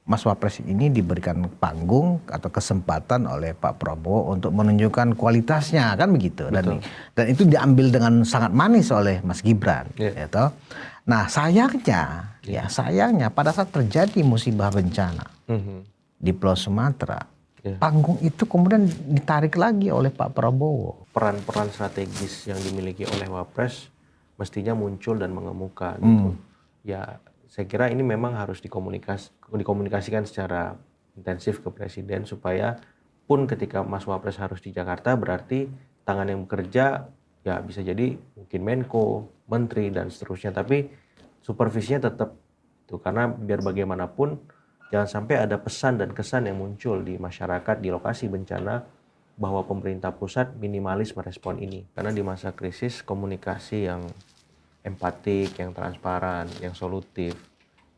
Mas Wapres ini diberikan panggung atau kesempatan oleh Pak Prabowo untuk menunjukkan kualitasnya, kan begitu. Dan itu diambil dengan sangat manis oleh Mas Gibran. Ya toh? Nah sayangnya pada saat terjadi musibah bencana di Pulau Sumatera, panggung itu kemudian ditarik lagi oleh Pak Prabowo. Peran-peran strategis yang dimiliki oleh Wapres mestinya muncul dan mengemuka gitu. Ya, saya kira ini memang harus dikomunikasikan secara intensif ke Presiden supaya pun ketika Mas Wapres harus di Jakarta berarti tangan yang bekerja ya bisa jadi mungkin Menko, Menteri dan seterusnya, tapi supervisinya tetap itu, karena biar bagaimanapun jangan sampai ada pesan dan kesan yang muncul di masyarakat di lokasi bencana bahwa pemerintah pusat minimalis merespon ini, karena di masa krisis komunikasi yang empatik, yang transparan, yang solutif,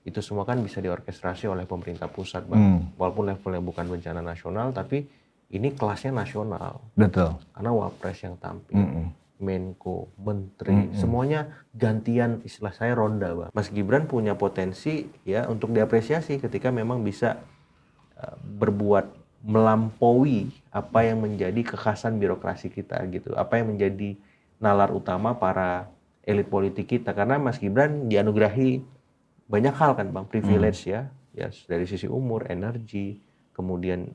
itu semua kan bisa diorkestrasi oleh pemerintah pusat, Bang. Walaupun levelnya bukan bencana nasional, tapi ini kelasnya nasional. Betul. Karena Wapres yang tampil, Menko, Menteri, semuanya gantian, istilah saya ronda, Bang. Mas Gibran punya potensi ya untuk diapresiasi ketika memang bisa berbuat melampaui apa yang menjadi kekhasan birokrasi kita gitu, apa yang menjadi nalar utama para elit politik kita, karena Mas Gibran dianugerahi banyak hal kan, Bang, privilege ya dari sisi umur, energi, kemudian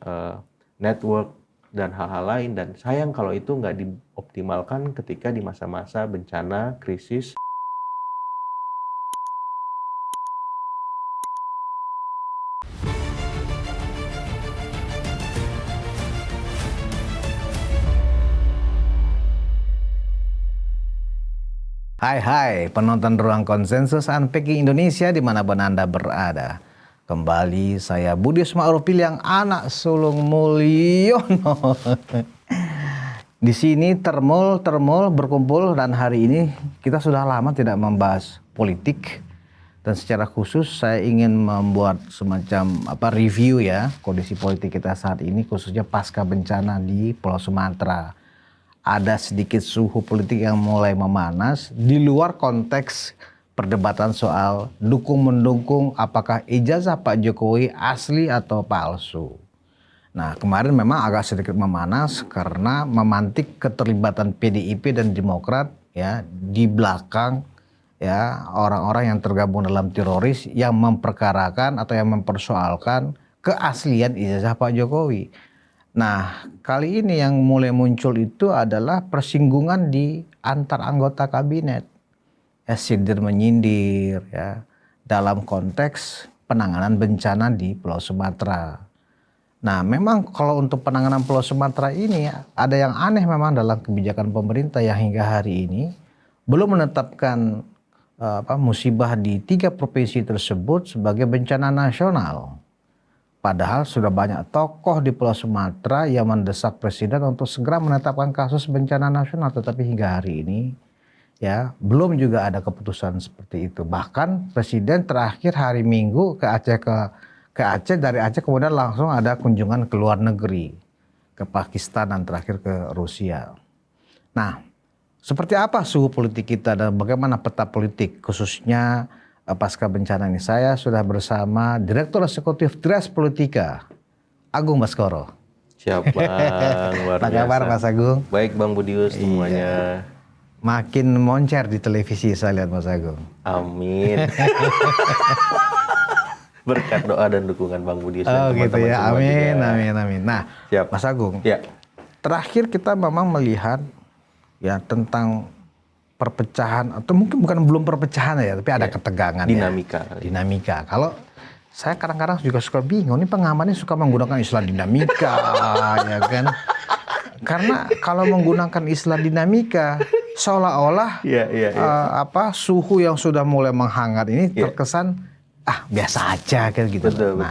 network dan hal-hal lain, dan sayang kalau itu nggak dioptimalkan ketika di masa-masa bencana, krisis. Hai penonton Ruang Konsensus Unpacking Indonesia dimanapun Anda berada. Kembali saya Budi Ismail yang anak sulung Mulyono. Di sini termul berkumpul, dan hari ini kita sudah lama tidak membahas politik, dan secara khusus saya ingin membuat semacam review ya kondisi politik kita saat ini, khususnya pasca bencana di Pulau Sumatera. Ada sedikit suhu politik yang mulai memanas di luar konteks perdebatan soal dukung-mendukung apakah ijazah Pak Jokowi asli atau palsu. Nah, kemarin memang agak sedikit memanas karena memantik keterlibatan PDIP dan Demokrat ya di belakang ya orang-orang yang tergabung dalam teroris yang memperkarakan atau yang mempersoalkan keaslian ijazah Pak Jokowi. Nah, kali ini yang mulai muncul itu adalah persinggungan di antar anggota kabinet. Ya, sindir menyindir ya dalam konteks penanganan bencana di Pulau Sumatera. Nah, memang kalau untuk penanganan Pulau Sumatera ini ada yang aneh memang dalam kebijakan pemerintah yang hingga hari ini belum menetapkan musibah di 3 provinsi tersebut sebagai bencana nasional. Padahal sudah banyak tokoh di Pulau Sumatera yang mendesak Presiden untuk segera menetapkan kasus bencana nasional, tetapi hingga hari ini ya belum juga ada keputusan seperti itu. Bahkan Presiden terakhir hari Minggu ke Aceh, dari Aceh kemudian langsung ada kunjungan ke luar negeri, ke Pakistan dan terakhir ke Rusia. Nah, seperti apa suhu politik kita dan bagaimana peta politik khususnya pasca bencana ini? Saya sudah bersama Direktur Eksekutif Trias Politika, Agung Baskoro. Siap, Bang. Apa kabar, Mas Agung? Baik, Bang Budius, semuanya. Makin moncer di televisi saya lihat, Mas Agung. Amin. Berkat doa dan dukungan Bang Budius Oh dan gitu teman-teman ya, semua amin, juga. amin. Nah, Siap. Mas Agung, Ya. terakhir kita memang melihat ya tentang perpecahan, atau mungkin bukan belum perpecahan ya, tapi ada ketegangan dinamika. Ya. Dinamika. Kalau saya kadang-kadang juga suka bingung, ini pengamatnya suka menggunakan istilah dinamika, ya kan? Karena kalau menggunakan istilah dinamika, seolah-olah suhu yang sudah mulai menghangat ini terkesan biasa aja kan gitu. Betul.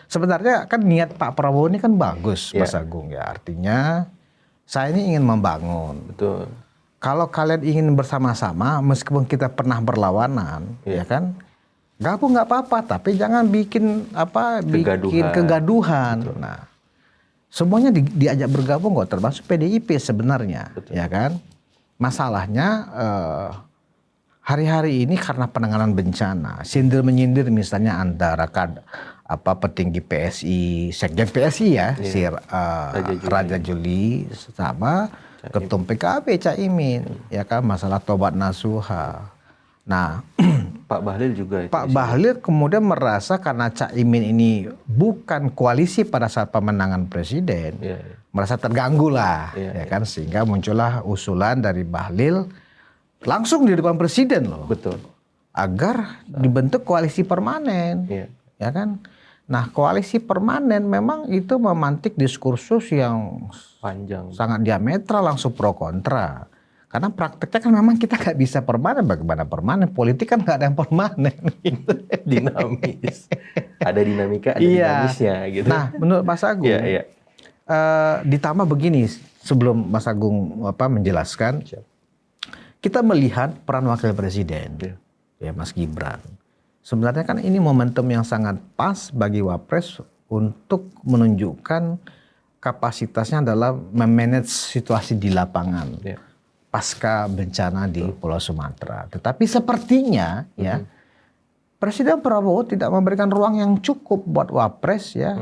Sebenarnya kan niat Pak Prabowo ini kan bagus, Mas Agung ya. Artinya saya ini ingin membangun. Betul. Kalau kalian ingin bersama-sama, meskipun kita pernah berlawanan, ya kan, gabung nggak apa-apa, tapi jangan bikin kegaduhan. Betul. Nah, semuanya diajak bergabung kok, termasuk PDIP sebenarnya, ya kan. Masalahnya hari-hari ini karena penanganan bencana, sindir menyindir misalnya antara petinggi PSI, sekjen PSI ya, si Raja Juli sama ketum PKB Caimin, ya kan, masalah tobat nasuha. Nah, Pak Bahlil juga itu. Pak Bahlil kemudian merasa karena Caimin ini bukan koalisi pada saat pemenangan presiden, merasa terganggu lah, ya kan, sehingga muncullah usulan dari Bahlil langsung di depan presiden loh, betul, agar dibentuk koalisi permanen, ya kan. Nah, koalisi permanen memang itu memantik diskursus yang panjang, sangat diametral, langsung pro kontra. Karena prakteknya kan memang kita nggak bisa permanen. Bagaimana permanen? Politik kan nggak ada yang permanen. Gitu. Dinamis. Ada dinamika, ada dinamisnya gitu. Nah, menurut Mas Agung, ditambah begini, sebelum Mas Agung menjelaskan, kita melihat peran wakil presiden, ya Mas Gibran. Sebenarnya kan ini momentum yang sangat pas bagi Wapres untuk menunjukkan kapasitasnya dalam memanage situasi di lapangan pasca bencana di Pulau Sumatera. Tetapi sepertinya ya Presiden Prabowo tidak memberikan ruang yang cukup buat Wapres ya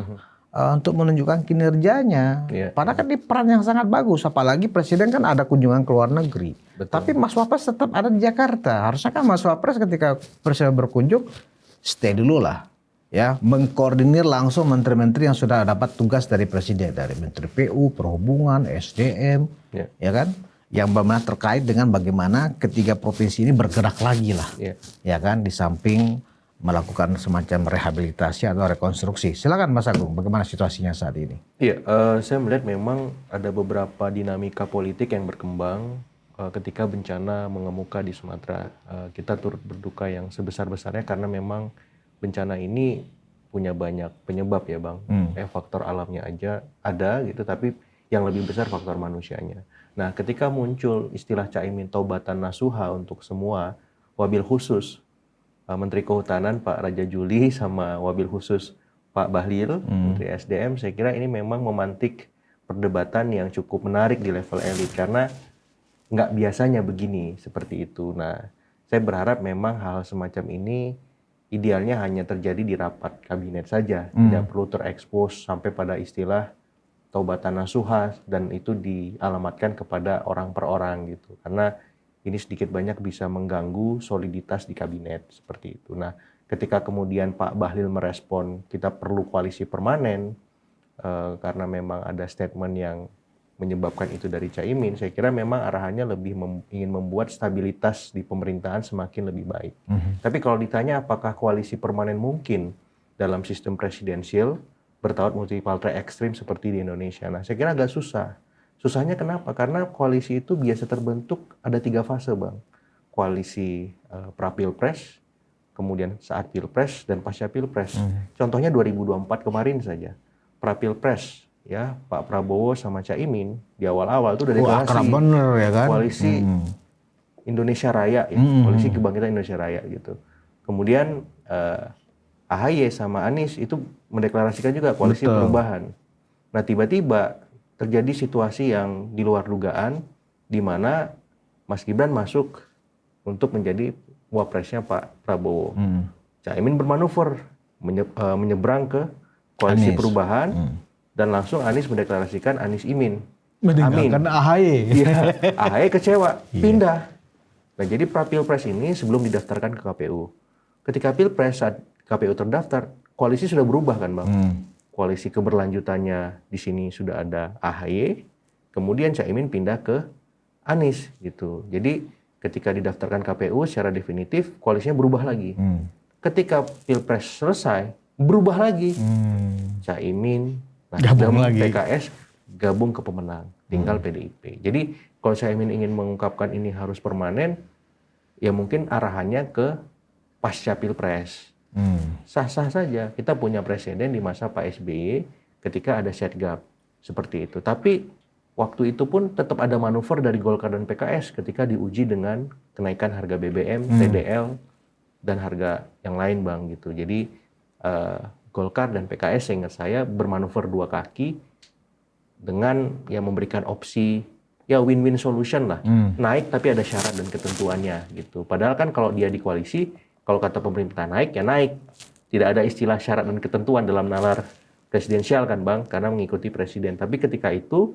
untuk menunjukkan kinerjanya. Padahal kan di peran yang sangat bagus, apalagi Presiden kan ada kunjungan ke luar negeri. Betul. Tapi Mas Wapres tetap ada di Jakarta. Harusnya kan Mas Wapres ketika Presiden berkunjung stay dulu lah, ya, mengkoordinir langsung menteri-menteri yang sudah dapat tugas dari Presiden, dari Menteri PU, Perhubungan, SDM, ya kan, yang benar terkait dengan bagaimana ketiga provinsi ini bergerak lagi lah, ya kan, di samping melakukan semacam rehabilitasi atau rekonstruksi. Silakan Mas Agung, bagaimana situasinya saat ini? Iya, saya melihat memang ada beberapa dinamika politik yang berkembang ketika bencana mengemuka di Sumatera. Kita turut berduka yang sebesar-besarnya karena memang bencana ini punya banyak penyebab ya Bang. Faktor alamnya aja ada gitu, tapi yang lebih besar faktor manusianya. Nah, ketika muncul istilah Caimin Taubatan Nasuha untuk semua, wabil khusus Menteri Kehutanan Pak Raja Juli sama wabil khusus Pak Bahlil, Menteri SDM, saya kira ini memang memantik perdebatan yang cukup menarik di level elit karena nggak biasanya begini seperti itu. Nah, saya berharap memang hal semacam ini idealnya hanya terjadi di rapat kabinet saja, tidak perlu terekspos sampai pada istilah taubatan nasuha dan itu dialamatkan kepada orang per orang gitu. Karena ini sedikit banyak bisa mengganggu soliditas di kabinet seperti itu. Nah, ketika kemudian Pak Bahlil merespon kita perlu koalisi permanen karena memang ada statement yang menyebabkan itu dari Caimin, saya kira memang arahannya lebih ingin membuat stabilitas di pemerintahan semakin lebih baik. Tapi kalau ditanya apakah koalisi permanen mungkin dalam sistem presidensial bertaut multi-partai ekstrim seperti di Indonesia, nah saya kira agak susah. Susahnya kenapa? Karena koalisi itu biasa terbentuk ada 3 fase Bang. Koalisi pra-pilpres, kemudian saat pilpres, dan pasca pilpres. Contohnya 2024 kemarin saja. Pra-pilpres, ya Pak Prabowo sama Caimin di awal-awal itu udah deklarasi bener, ya kan? koalisi Indonesia Raya, ya, koalisi kebangkitan Indonesia Raya gitu. Kemudian AHY sama Anies itu mendeklarasikan juga koalisi perubahan. Nah tiba-tiba terjadi situasi yang di luar dugaan, di mana Mas Gibran masuk untuk menjadi wapresnya Pak Prabowo. Caimin bermanuver menyeberang ke koalisi Anies. Perubahan dan langsung Anies mendeklarasikan Anies Imin. Meninggalkan AHY. Iya, AHY kecewa, pindah. Nah jadi pra-pilpres ini sebelum didaftarkan ke KPU. Ketika pilpres saat KPU terdaftar, koalisi sudah berubah kan Bang? Koalisi keberlanjutannya di sini sudah ada AHY, kemudian Caimin pindah ke Anies gitu. Jadi ketika didaftarkan KPU secara definitif koalisinya berubah lagi. Ketika pilpres selesai berubah lagi. Caimin, Nasdem, PKS gabung ke pemenang, tinggal PDIP. Jadi kalau Caimin ingin mengungkapkan ini harus permanen, ya mungkin arahannya ke pasca pilpres. Sah-sah saja. Kita punya presiden di masa Pak SBY ketika ada setgap seperti itu. Tapi waktu itu pun tetap ada manuver dari Golkar dan PKS ketika diuji dengan kenaikan harga BBM, TDL, dan harga yang lain Bang gitu. Jadi Golkar dan PKS seingat saya bermanuver 2 kaki dengan ya memberikan opsi ya win-win solution lah. Naik tapi ada syarat dan ketentuannya gitu. Padahal kan kalau dia di koalisi, kalau kata pemerintah naik ya naik, tidak ada istilah syarat dan ketentuan dalam nalar presidensial kan Bang, karena mengikuti presiden. Tapi ketika itu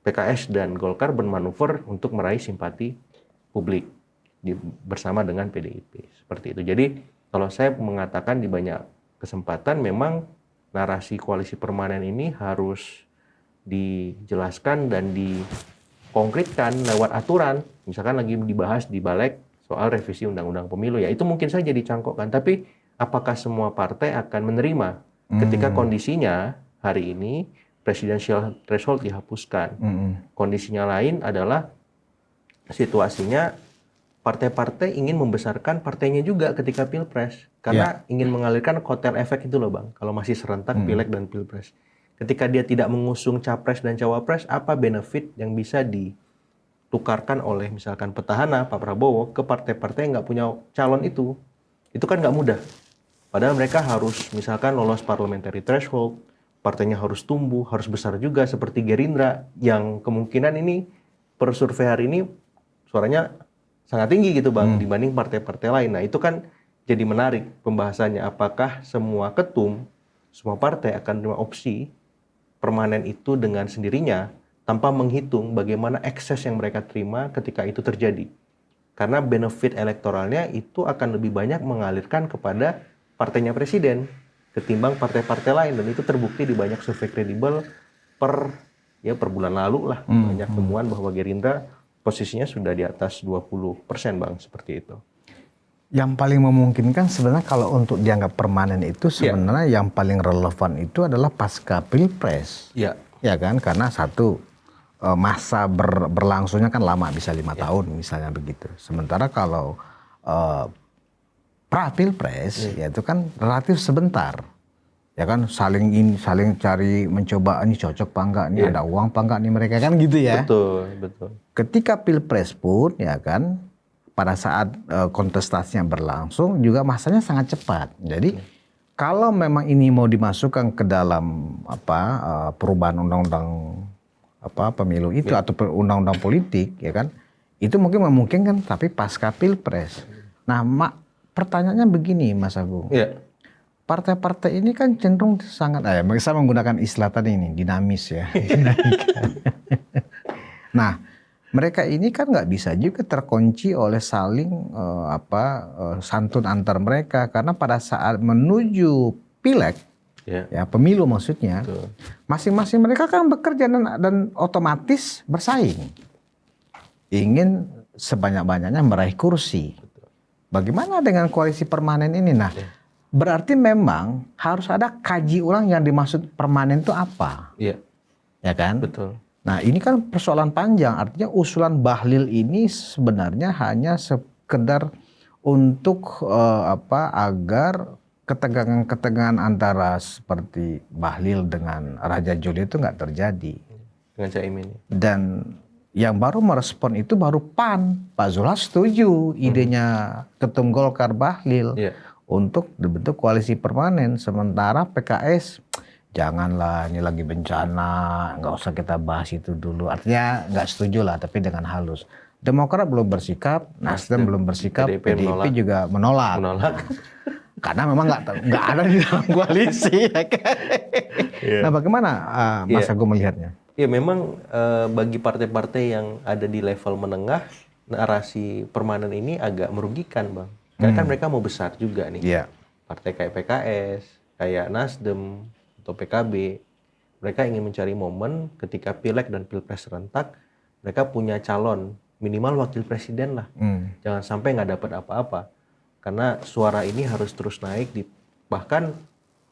PKS dan Golkar bermanuver untuk meraih simpati publik bersama dengan PDIP. Seperti itu. Jadi kalau saya mengatakan di banyak kesempatan memang narasi koalisi permanen ini harus dijelaskan dan dikonkretkan lewat aturan. Misalkan lagi dibahas di Balek soal revisi Undang-Undang Pemilu, ya itu mungkin saja dicangkokkan. Tapi apakah semua partai akan menerima ketika kondisinya hari ini presidensial threshold dihapuskan? Kondisinya lain adalah situasinya partai-partai ingin membesarkan partainya juga ketika pilpres karena ingin mengalirkan kotel efek itu loh Bang. Kalau masih serentak pileg dan pilpres, ketika dia tidak mengusung capres dan cawapres, apa benefit yang bisa ditukarkan oleh misalkan petahana Pak Prabowo ke partai-partai yang nggak punya calon itu kan nggak mudah. Padahal mereka harus misalkan lolos parliamentary threshold, partainya harus tumbuh, harus besar juga seperti Gerindra yang kemungkinan ini per survei hari ini suaranya sangat tinggi gitu Bang dibanding partai-partai lain. Nah itu kan jadi menarik pembahasannya, apakah semua ketum, semua partai akan menerima opsi permanen itu dengan sendirinya tanpa menghitung bagaimana ekses yang mereka terima ketika itu terjadi. Karena benefit elektoralnya itu akan lebih banyak mengalirkan kepada partainya presiden ketimbang partai-partai lain, dan itu terbukti di banyak survei kredibel per bulan lalu lah banyak temuan bahwa Gerindra posisinya sudah di atas 20% Bang, seperti itu. Yang paling memungkinkan sebenarnya kalau untuk dianggap permanen itu sebenarnya yang paling relevan itu adalah pasca pilpres. Ya kan, karena satu masa berlangsungnya kan lama, bisa 5 tahun misalnya begitu. Sementara kalau pra pilpres ya itu kan relatif sebentar. Ya kan, saling cari, mencoba ini cocok apa enggak, ini ada uang apa enggak nih mereka kan gitu ya. Betul. Ketika pilpres pun ya kan, pada saat kontestasinya berlangsung juga masanya sangat cepat. Jadi kalau memang ini mau dimasukkan ke dalam perubahan undang-undang pemilu itu atau undang-undang politik ya kan, itu mungkin memungkinkan tapi pasca pilpres. Nah, pertanyaannya begini Mas Agung. Partai-partai ini kan cenderung sangat, saya menggunakan istilah tadi ini, dinamis ya. Nah, mereka ini kan nggak bisa juga terkunci oleh saling santun antar mereka, karena pada saat menuju pileg, ya pemilu maksudnya, masing-masing mereka kan bekerja dan otomatis bersaing, ingin sebanyak-banyaknya meraih kursi. Bagaimana dengan koalisi permanen ini? Nah, berarti memang harus ada kaji ulang yang dimaksud permanen itu apa. Ya kan? Betul. Nah ini kan persoalan panjang, artinya usulan Bahlil ini sebenarnya hanya sekedar untuk agar ketegangan-ketegangan antara seperti Bahlil dengan Raja Juli itu nggak terjadi. Dengan Caimin. Dan yang baru merespon itu baru PAN. Pak Zulhas setuju idenya Ketum Golkar Bahlil untuk dibentuk koalisi permanen, sementara PKS janganlah, ini lagi bencana, nggak usah kita bahas itu dulu. Artinya nggak setuju lah, tapi dengan halus. Demokrat belum bersikap, Nasdem belum bersikap, PDIP juga menolak. Karena memang nggak ada di dalam koalisi. Ya kan? Nah bagaimana Mas Agung melihatnya? Ya memang bagi partai-partai yang ada di level menengah, narasi permanen ini agak merugikan Bang. Karena kan mereka mau besar juga nih. Partai kayak PKS, kayak Nasdem, atau PKB, mereka ingin mencari momen ketika pileg dan pilpres serentak, mereka punya calon, minimal wakil presiden lah. Jangan sampai nggak dapat apa-apa. Karena suara ini harus terus naik, bahkan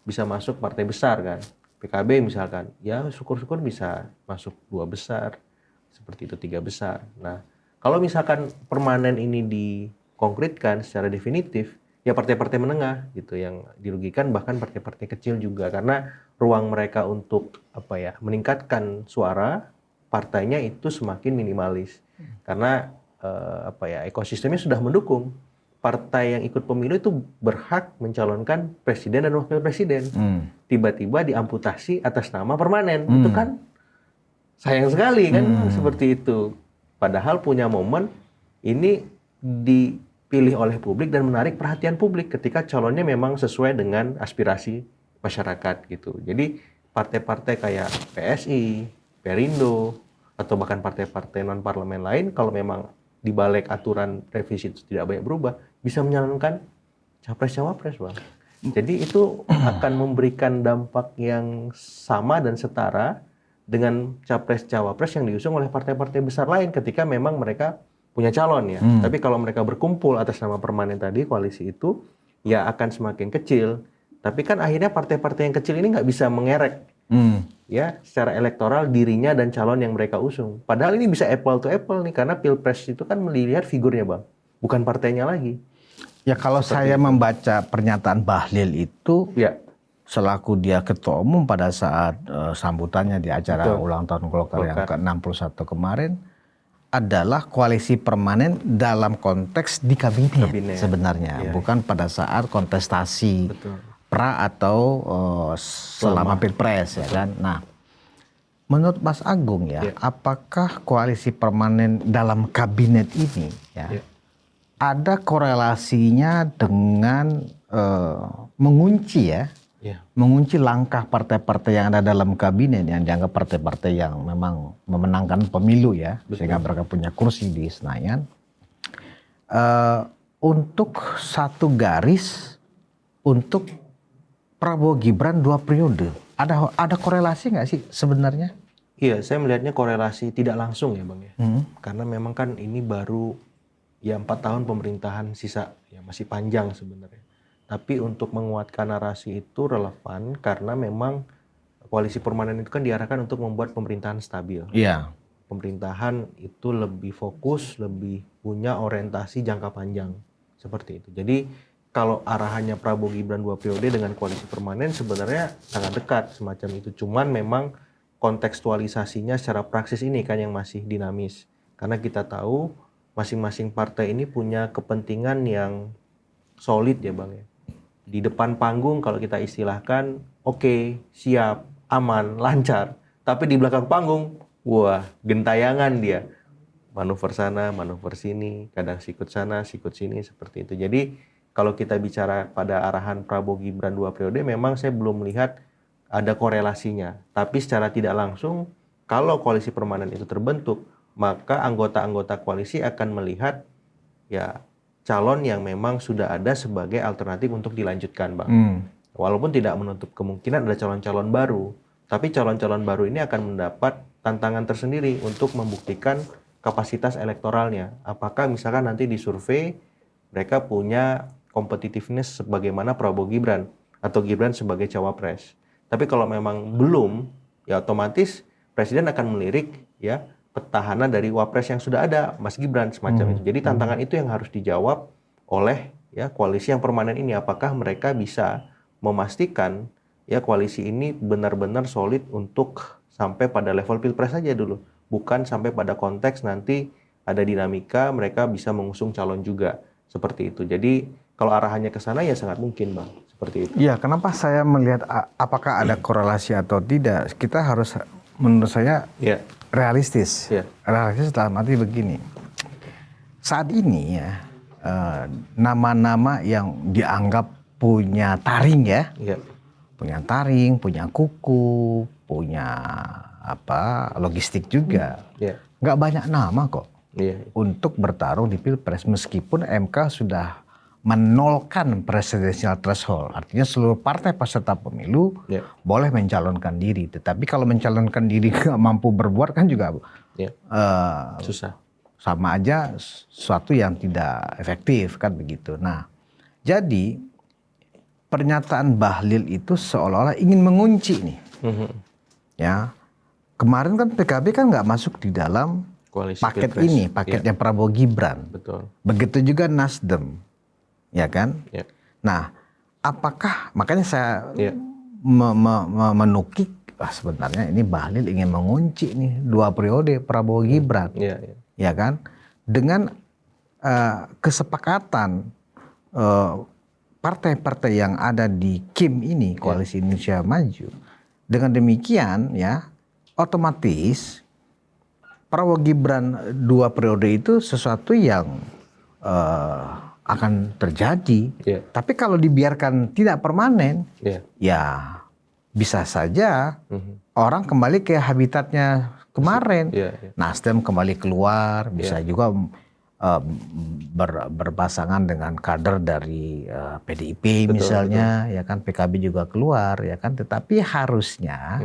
bisa masuk partai besar kan. PKB misalkan, ya syukur-syukur bisa masuk 2 besar, seperti itu 3 besar. Nah, kalau misalkan permanen ini dikonkretkan secara definitif, ya partai-partai menengah gitu yang dirugikan, bahkan partai-partai kecil juga, karena ruang mereka untuk meningkatkan suara partainya itu semakin minimalis. Karena ekosistemnya sudah mendukung. Partai yang ikut pemilu itu berhak mencalonkan presiden dan wakil presiden. Tiba-tiba diamputasi atas nama permanen. Itu kan sayang sekali kan seperti itu. Padahal punya momen ini dipilih oleh publik dan menarik perhatian publik ketika calonnya memang sesuai dengan aspirasi masyarakat gitu. Jadi partai-partai kayak PSI, Perindo, atau bahkan partai-partai non-parlemen lain kalau memang di balik aturan revisi itu tidak banyak berubah, bisa menyalonkan capres-cawapres, Bang. Jadi itu akan memberikan dampak yang sama dan setara dengan capres-cawapres yang diusung oleh partai-partai besar lain ketika memang mereka punya calon ya. Tapi kalau mereka berkumpul atas nama permanen tadi, koalisi itu, ya akan semakin kecil. Tapi kan akhirnya partai-partai yang kecil ini nggak bisa mengerek ya secara elektoral dirinya dan calon yang mereka usung. Padahal ini bisa apple to apple nih, karena pilpres itu kan melihat figurnya, Bang, bukan partainya lagi. Ya kalau saya membaca pernyataan Bahlil itu, Ya, selaku dia ketua umum pada saat sambutannya di acara betul. ulang tahun Golkar yang ke-61 kemarin, adalah koalisi permanen dalam konteks di kabinet. Sebenarnya, bukan pada saat kontestasi Betul. pra atau selama pilpres, ya kan. Nah, menurut Mas Agung ya, apakah koalisi permanen dalam kabinet ini ya ada korelasinya dengan mengunci ya, mengunci langkah partai-partai yang ada dalam kabinet yang dianggap partai-partai yang memang memenangkan pemilu ya, sehingga mereka punya kursi di Senayan, untuk satu garis untuk Prabowo Gibran 2 periode. Ada korelasi nggak sih sebenarnya? Iya, saya melihatnya korelasi tidak langsung ya, Bang ya. Karena memang kan ini baru ya 4 tahun pemerintahan sisa, ya masih panjang sebenarnya. Tapi untuk menguatkan narasi itu relevan karena memang koalisi permanen itu kan diarahkan untuk membuat pemerintahan stabil. Iya. Pemerintahan itu lebih fokus, lebih punya orientasi jangka panjang seperti itu. Jadi kalau arahannya Prabowo Gibran 2 periode dengan koalisi permanen sebenarnya sangat dekat semacam itu. Cuman memang kontekstualisasinya secara praksis ini kan yang masih dinamis. Karena kita tahu masing-masing partai ini punya kepentingan yang solid ya, Bang ya. Di depan panggung kalau kita istilahkan oke, siap, aman, lancar. Tapi di belakang panggung, wah, gentayangan dia. Manuver sana, manuver sini, kadang sikut sana, sikut sini, seperti itu. Jadi kalau kita bicara pada arahan Prabowo Gibran 2 periode, memang saya belum melihat ada korelasinya. Tapi secara tidak langsung, kalau koalisi permanen itu terbentuk, maka anggota-anggota koalisi akan melihat ya calon yang memang sudah ada sebagai alternatif untuk dilanjutkan, Bang. Walaupun tidak menutup kemungkinan ada calon-calon baru, tapi calon-calon baru ini akan mendapat tantangan tersendiri untuk membuktikan kapasitas elektoralnya. Apakah misalkan nanti di survei mereka punya competitiveness sebagaimana Prabowo Gibran atau Gibran sebagai cawapres. Tapi kalau memang belum, ya otomatis Presiden akan melirik ya petahana dari wapres yang sudah ada, Mas Gibran semacam itu. Jadi tantangan itu yang harus dijawab oleh ya koalisi yang permanen ini. Apakah mereka bisa memastikan ya koalisi ini benar-benar solid untuk sampai pada level pilpres saja dulu, bukan sampai pada konteks nanti ada dinamika mereka bisa mengusung calon juga seperti itu. Jadi kalau arahannya ke sana ya sangat mungkin, Bang, seperti itu. Iya, kenapa saya melihat apakah ada korelasi atau tidak? Kita harus, menurut saya, realistis. Realistis dalam arti begini. Saat ini ya, nama-nama yang dianggap punya taring ya, punya taring, punya kuku, punya logistik juga, nggak banyak nama kok untuk bertarung di Pilpres, meskipun MK sudah menolkan presidensial threshold. Artinya seluruh partai peserta pemilu boleh mencalonkan diri. Tetapi kalau mencalonkan diri nggak mampu berbuat kan juga susah. Sama aja sesuatu yang tidak efektif kan begitu. Nah, jadi pernyataan Bahlil itu seolah-olah ingin mengunci nih. Ya, kemarin kan PKB kan nggak masuk di dalam koalisi paket Pilpres ini, paketnya Prabowo Gibran. Betul. Begitu juga Nasdem. Ya kan? Nah, apakah makanya saya menukik sebenarnya ini Bahlil ingin mengunci nih 2 periode Prabowo Gibran, ya kan? Dengan kesepakatan partai-partai yang ada di KIM ini, Koalisi Indonesia Maju. Dengan demikian ya, otomatis Prabowo Gibran 2 periode itu sesuatu yang akan terjadi. Iya. Tapi kalau dibiarkan tidak permanen, Iya. ya bisa saja Mhm. orang kembali ke habitatnya kemarin. Iya, iya. Nasdem kembali keluar, bisa juga berpasangan dengan kader dari PDIP misalnya, ya kan, PKB juga keluar, ya kan. Tetapi harusnya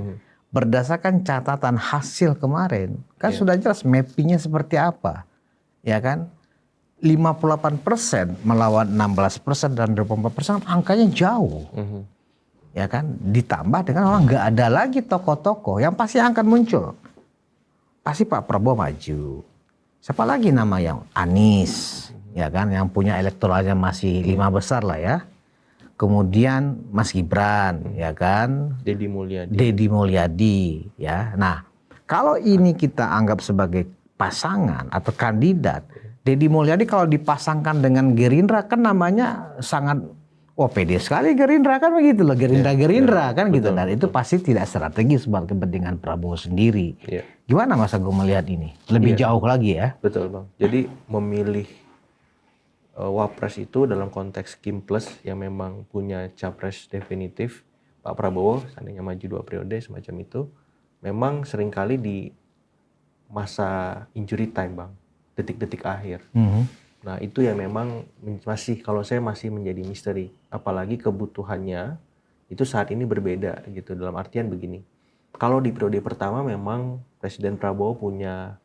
berdasarkan catatan hasil kemarin, kan sudah jelas mappingnya seperti apa, ya kan. 58% melawan 16% dan 24%, angkanya jauh. Ya kan, ditambah dengan orang nggak ada lagi tokoh-tokoh yang pasti akan muncul. Pasti Pak Prabowo maju. Siapa lagi nama yang Anies, ya kan, yang punya elektoralnya masih 5 besar lah ya. Kemudian Mas Gibran, ya kan. Deddy Mulyadi. Deddy Mulyadi, ya. Nah, kalau ini kita anggap sebagai pasangan atau kandidat, Deddy Mulyadi kalau dipasangkan dengan Gerindra kan namanya sangat pede sekali Gerindra kan begitu loh, Gerindra kan gitu, dan itu pasti tidak strategis buat kepentingan Prabowo sendiri. Gimana Mas Agung melihat ini? Lebih jauh lagi ya? Betul Bang. Jadi memilih Wapres itu dalam konteks Kim Plus yang memang punya capres definitif, Pak Prabowo seandainya maju 2 periode semacam itu, memang seringkali di masa injury time Bang, detik-detik akhir. Nah itu yang memang masih, kalau saya masih menjadi misteri, apalagi kebutuhannya itu saat ini berbeda gitu, dalam artian begini, kalau di periode pertama memang Presiden Prabowo punya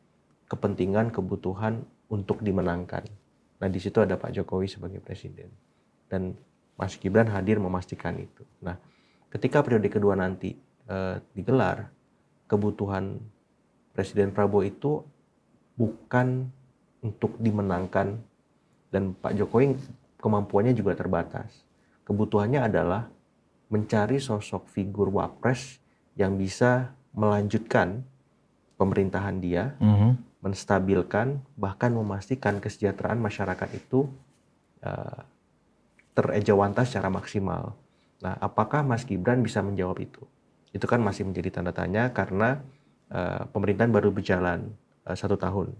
kepentingan, kebutuhan untuk dimenangkan. Nah di situ ada Pak Jokowi sebagai presiden dan Mas Gibran hadir memastikan itu. Nah ketika periode kedua nanti digelar, kebutuhan Presiden Prabowo itu bukan untuk dimenangkan, dan Pak Jokowi kemampuannya juga terbatas. Kebutuhannya adalah mencari sosok figur wapres yang bisa melanjutkan pemerintahan dia, menstabilkan, bahkan memastikan kesejahteraan masyarakat itu terejawantah secara maksimal. Nah, apakah Mas Gibran bisa menjawab itu? Itu kan masih menjadi tanda tanya karena pemerintahan baru berjalan 1 tahun.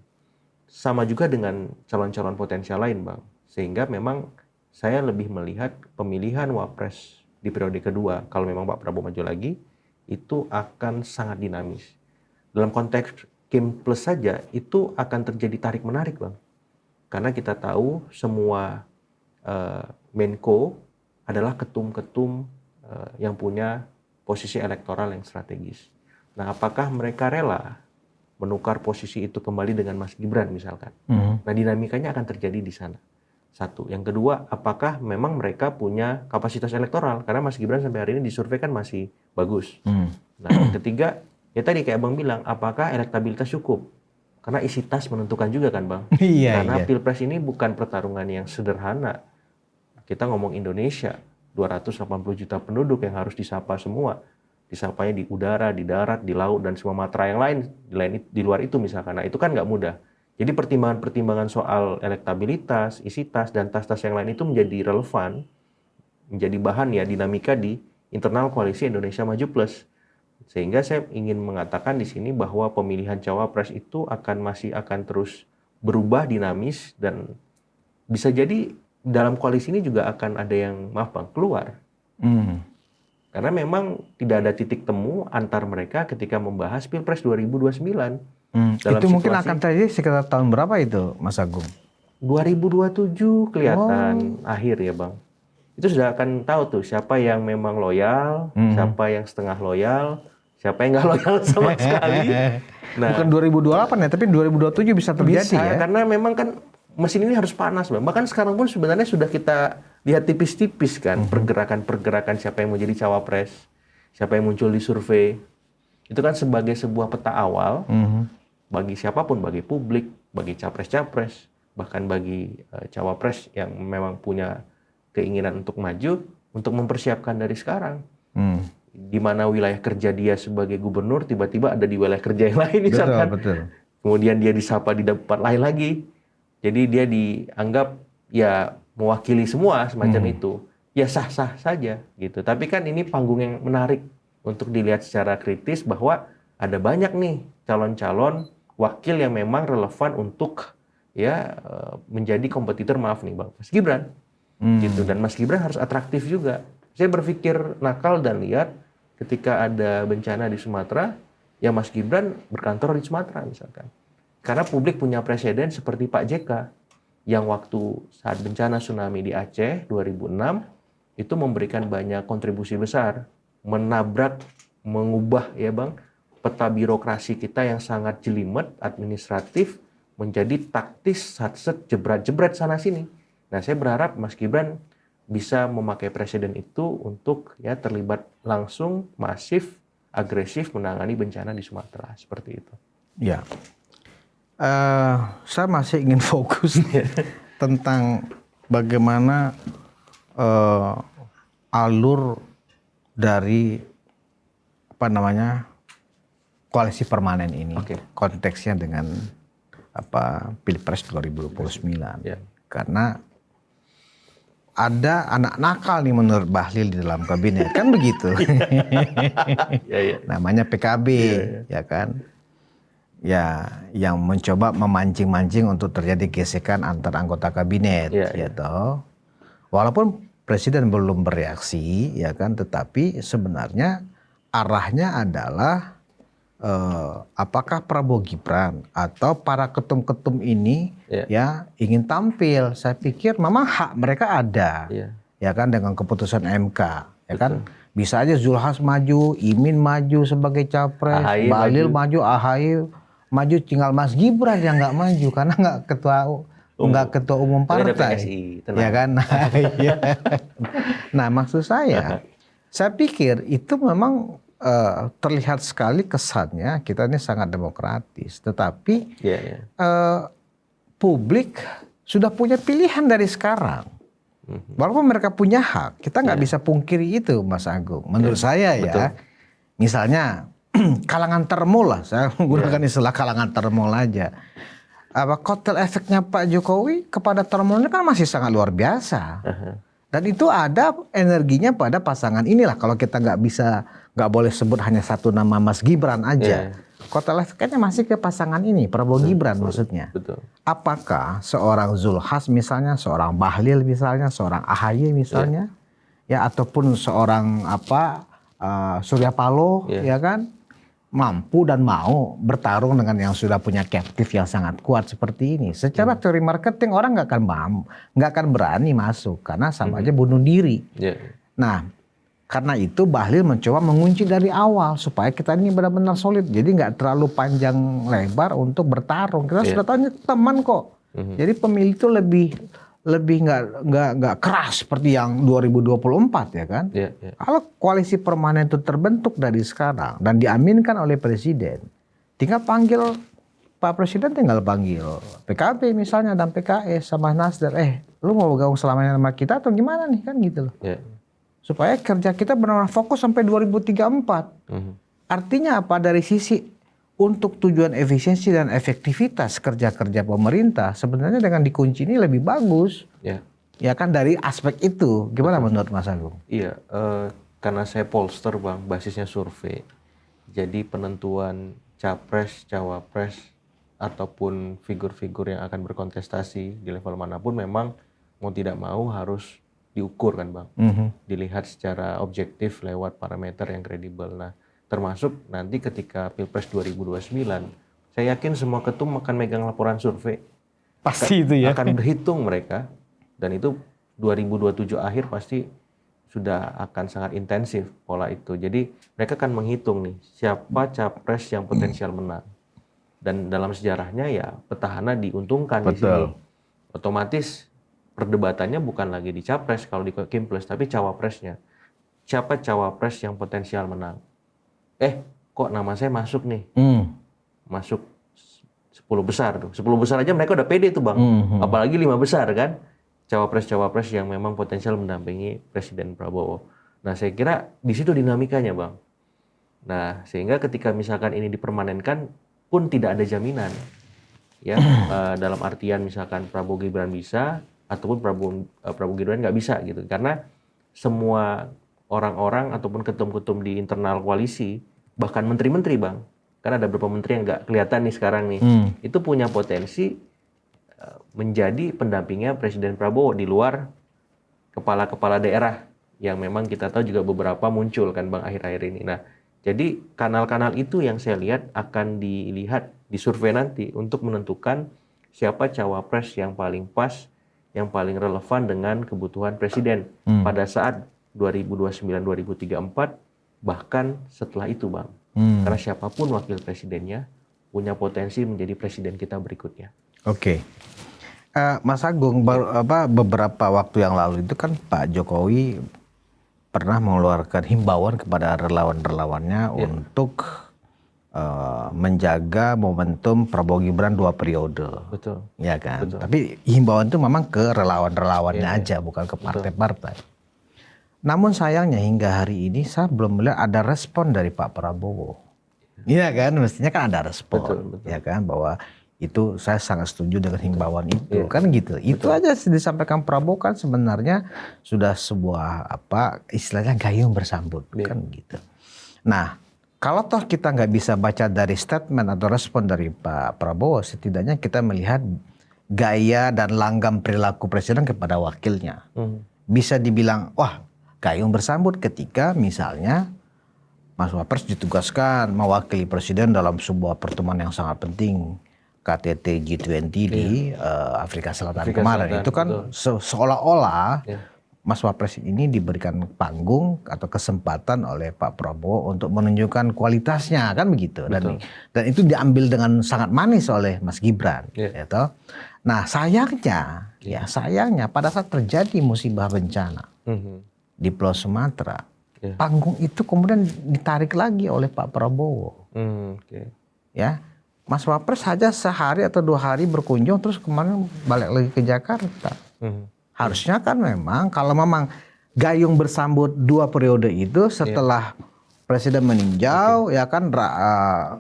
Sama juga dengan calon-calon potensial lain, Bang. Sehingga memang saya lebih melihat pemilihan wapres di periode kedua, kalau memang Pak Prabowo maju lagi, itu akan sangat dinamis. Dalam konteks Kim Plus saja, itu akan terjadi tarik-menarik, Bang. Karena kita tahu semua Menko adalah ketum-ketum yang punya posisi elektoral yang strategis. Nah, apakah mereka rela menukar posisi itu kembali dengan Mas Gibran misalkan? Nah, dinamikanya akan terjadi di sana. Satu. Yang kedua, apakah memang mereka punya kapasitas elektoral? Karena Mas Gibran sampai hari ini disurvei kan masih bagus. Nah, yang ketiga, ya tadi kayak Bang bilang, apakah elektabilitas cukup? Karena isi tas menentukan juga kan, Bang? Karena Pilpres ini bukan pertarungan yang sederhana. Kita ngomong Indonesia, 280 juta penduduk yang harus disapa semua. Disapanya di udara, di darat, di laut, dan semua matra yang lain di luar itu misalkan. Nah itu kan nggak mudah. Jadi pertimbangan-pertimbangan soal elektabilitas, isi tas, dan tas-tas yang lain itu menjadi relevan, menjadi bahan ya dinamika di internal koalisi Indonesia Maju Plus. Sehingga saya ingin mengatakan di sini bahwa pemilihan cawapres itu masih akan terus berubah dinamis, dan bisa jadi dalam koalisi ini juga akan ada yang, maaf Bang, keluar. Karena memang tidak ada titik temu antar mereka ketika membahas Pilpres 2029. Itu mungkin akan terjadi sekitar tahun berapa itu, Mas Agung? 2027 kelihatan akhir ya, Bang. Itu sudah akan tahu tuh siapa yang memang loyal, siapa yang setengah loyal, siapa yang nggak loyal sama sekali. Nah, bukan 2028 ya, tapi 2027 bisa terjadi ya. Karena memang kan mesin ini harus panas, Bang. Bahkan sekarang pun sebenarnya sudah kita lihat tipis-tipis kan pergerakan-pergerakan siapa yang mau jadi cawapres, siapa yang muncul di survei. Itu kan sebagai sebuah peta awal bagi siapapun, bagi publik, bagi capres-capres, bahkan bagi cawapres yang memang punya keinginan untuk maju, untuk mempersiapkan dari sekarang. Di mana wilayah kerja dia sebagai gubernur tiba-tiba ada di wilayah kerja yang lain misalkan. Betul. Kemudian dia disapa di tempat lain lagi. Jadi dia dianggap ya mewakili semua semacam itu. Ya sah-sah saja gitu. Tapi kan ini panggung yang menarik untuk dilihat secara kritis bahwa ada banyak nih calon-calon wakil yang memang relevan untuk ya menjadi kompetitor, maaf nih Bang, Mas Gibran. Gitu. Dan Mas Gibran harus atraktif juga. Saya berpikir nakal dan liar ketika ada bencana di Sumatera, ya Mas Gibran berkantor di Sumatera misalkan. Karena publik punya presiden seperti Pak JK yang waktu saat bencana tsunami di Aceh 2006 itu memberikan banyak kontribusi besar, menabrak, mengubah ya Bang, peta birokrasi kita yang sangat jelimet, administratif, menjadi taktis, satset, jebret-jebret sana-sini. Nah, saya berharap Mas Gibran bisa memakai presiden itu untuk ya terlibat langsung, masif, agresif menangani bencana di Sumatera, seperti itu. Ya, saya masih ingin fokus tentang bagaimana alur dari koalisi permanen ini, konteksnya dengan Pilpres 2029, karena ada anak nakal nih menurut Bahlil di dalam kabinet, kan begitu. Namanya PKB, ya kan? Ya, yang mencoba memancing-mancing untuk terjadi gesekan antar anggota kabinet, ya toh. Walaupun Presiden belum bereaksi, ya kan, tetapi sebenarnya arahnya adalah apakah Prabowo Gibran atau para ketum-ketum ini ya ingin tampil. Saya pikir memang hak mereka ada, ya kan, dengan keputusan MK, ya kan. Bisa aja Zulhas maju, Imin maju sebagai capres, Bahlil maju, AHY maju, tinggal Mas Gibran yang nggak maju karena nggak ketua umum partai, ya kan. Nah, maksud saya pikir itu memang terlihat sekali kesannya kita ini sangat demokratis, tetapi publik sudah punya pilihan dari sekarang. Walaupun mereka punya hak, kita nggak bisa pungkiri itu, Mas Agung. Menurut saya ya, misalnya kalangan termul lah, saya menggunakan istilah kalangan termul aja. Kotel efeknya Pak Jokowi kepada termulnya kan masih sangat luar biasa. Dan itu ada energinya pada pasangan inilah. Kalau kita nggak boleh sebut hanya satu nama Mas Gibran aja. Kotel efeknya masih ke pasangan ini, Prabowo Gibran maksudnya. Apakah seorang Zulhas misalnya, seorang Bahlil misalnya, seorang AHY misalnya, ya ataupun seorang Surya Paloh, ya kan, mampu dan mau bertarung dengan yang sudah punya captive yang sangat kuat seperti ini. Secara teori marketing orang nggak akan berani masuk karena sama aja bunuh diri. Nah, karena itu Bahlil mencoba mengunci dari awal supaya kita ini benar-benar solid. Jadi nggak terlalu panjang lebar untuk bertarung. Kita sudah tahu ini teman kok. Jadi pemilih itu lebih nggak keras seperti yang 2024, ya kan? Kalau koalisi permanen itu terbentuk dari sekarang dan diaminkan oleh Presiden, tinggal panggil Pak Presiden, tinggal panggil PKB misalnya dan PKS sama Nasdem, lu mau bergabung selamanya sama kita atau gimana nih, kan gitu loh. Supaya kerja kita benar-benar fokus sampai 2034. Artinya apa? Dari sisi untuk tujuan efisiensi dan efektivitas kerja-kerja pemerintah, sebenarnya dengan dikunci ini lebih bagus. Ya kan, dari aspek itu. Gimana menurut Mas Agung? Iya, karena saya polster Bang, basisnya survei. Jadi penentuan capres, cawapres, ataupun figur-figur yang akan berkontestasi di level manapun memang mau tidak mau harus diukur kan Bang. Dilihat secara objektif lewat parameter yang kredibel. Nah, termasuk nanti ketika Pilpres 2029, saya yakin semua ketum akan megang laporan survei. Pasti itu ya. Akan berhitung mereka, dan itu 2027 akhir pasti sudah akan sangat intensif pola itu. Jadi mereka akan menghitung nih, siapa capres yang potensial menang. Dan dalam sejarahnya ya petahana diuntungkan di sini. Otomatis perdebatannya bukan lagi di capres kalau di Kimples, tapi cawapresnya. Siapa cawapres yang potensial menang? Kok nama saya masuk nih? Masuk 10 besar tuh. 10 besar aja mereka udah pede tuh Bang. Apalagi 5 besar kan. Cawapres-cawapres yang memang potensial mendampingi Presiden Prabowo. Nah, saya kira di situ dinamikanya Bang. Nah, sehingga ketika misalkan ini dipermanenkan pun tidak ada jaminan. Ya, dalam artian misalkan Prabowo Gibran bisa ataupun Prabowo Gibran nggak bisa gitu. Karena semua orang-orang ataupun ketum-ketum di internal koalisi, bahkan menteri-menteri Bang, kan ada beberapa menteri yang nggak kelihatan nih sekarang nih, itu punya potensi menjadi pendampingnya Presiden Prabowo di luar kepala-kepala daerah yang memang kita tahu juga beberapa muncul kan Bang akhir-akhir ini. Nah, jadi kanal-kanal itu yang saya lihat akan dilihat di survei nanti untuk menentukan siapa cawapres yang paling pas, yang paling relevan dengan kebutuhan presiden pada saat 2029-2034 bahkan setelah itu Bang. Karena siapapun wakil presidennya punya potensi menjadi presiden kita berikutnya. Oke. Mas Agung, beberapa waktu yang lalu itu kan Pak Jokowi pernah mengeluarkan himbauan kepada relawan-relawannya untuk menjaga momentum Prabowo Gibran 2 periode. Betul. Ya kan? Betul. Tapi himbauan itu memang ke relawan-relawannya aja, bukan ke partai-partai. Namun sayangnya hingga hari ini saya belum melihat ada respon dari Pak Prabowo. Iya kan? Mestinya kan ada respon. Betul. Ya kan? Bahwa itu saya sangat setuju dengan himbauan itu, kan gitu. Itu aja disampaikan Prabowo kan sebenarnya sudah sebuah istilahnya gayung bersambut, kan gitu. Nah, kalau toh kita nggak bisa baca dari statement atau respon dari Pak Prabowo, setidaknya kita melihat gaya dan langgam perilaku presiden kepada wakilnya. Bisa dibilang, wah gayung bersambut ketika misalnya Mas Wapres ditugaskan mewakili presiden dalam sebuah pertemuan yang sangat penting. KTT G20 di Afrika Selatan kemarin. Itu kan seolah-olah Mas Wapres ini diberikan panggung atau kesempatan oleh Pak Prabowo untuk menunjukkan kualitasnya, kan begitu. Dan itu diambil dengan sangat manis oleh Mas Gibran. Gitu. Nah sayangnya, sayangnya pada saat terjadi musibah bencana di Pulau Sumatera, panggung itu kemudian ditarik lagi oleh Pak Prabowo. Ya. Mas Wapres saja sehari atau 2 hari berkunjung terus kemarin balik lagi ke Jakarta. Harusnya kan memang kalau memang gayung bersambut 2 periode itu setelah presiden meninjau ya kan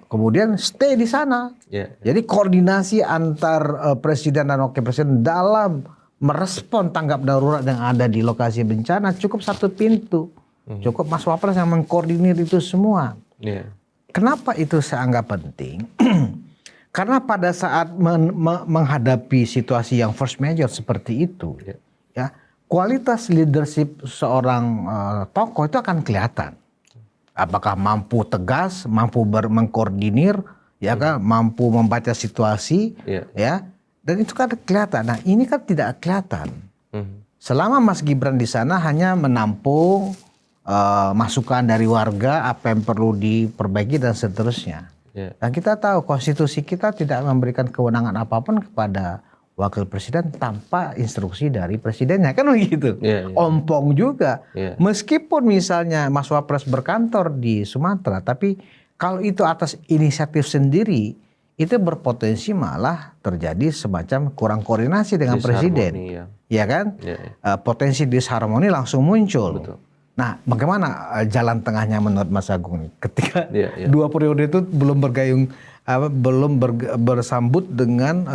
kemudian stay di sana. Jadi koordinasi antar presiden dan wakil presiden dalam merespon tanggap darurat yang ada di lokasi bencana cukup 1 pintu. Cukup Mas Wapres yang mengkoordinir itu semua. Kenapa itu saya anggap penting? Karena pada saat menghadapi situasi yang force major seperti itu, ya kualitas leadership seorang tokoh itu akan kelihatan. Apakah mampu tegas, mampu mengkoordinir, ya kan, mampu membaca situasi, ya, dan itu kan kelihatan. Nah ini kan tidak kelihatan. Selama Mas Gibran di sana hanya menampung masukan dari warga, apa yang perlu diperbaiki dan seterusnya. Dan kita tahu konstitusi kita tidak memberikan kewenangan apapun kepada wakil presiden tanpa instruksi dari presidennya, kan begitu. Ompong juga. Meskipun misalnya Mas Wapres berkantor di Sumatera, tapi kalau itu atas inisiatif sendiri, itu berpotensi malah terjadi semacam kurang koordinasi dengan presiden. Ya kan? Potensi disharmoni langsung muncul. Nah, bagaimana jalan tengahnya menurut Mas Agung ketika 2 periode itu belum bersambut dengan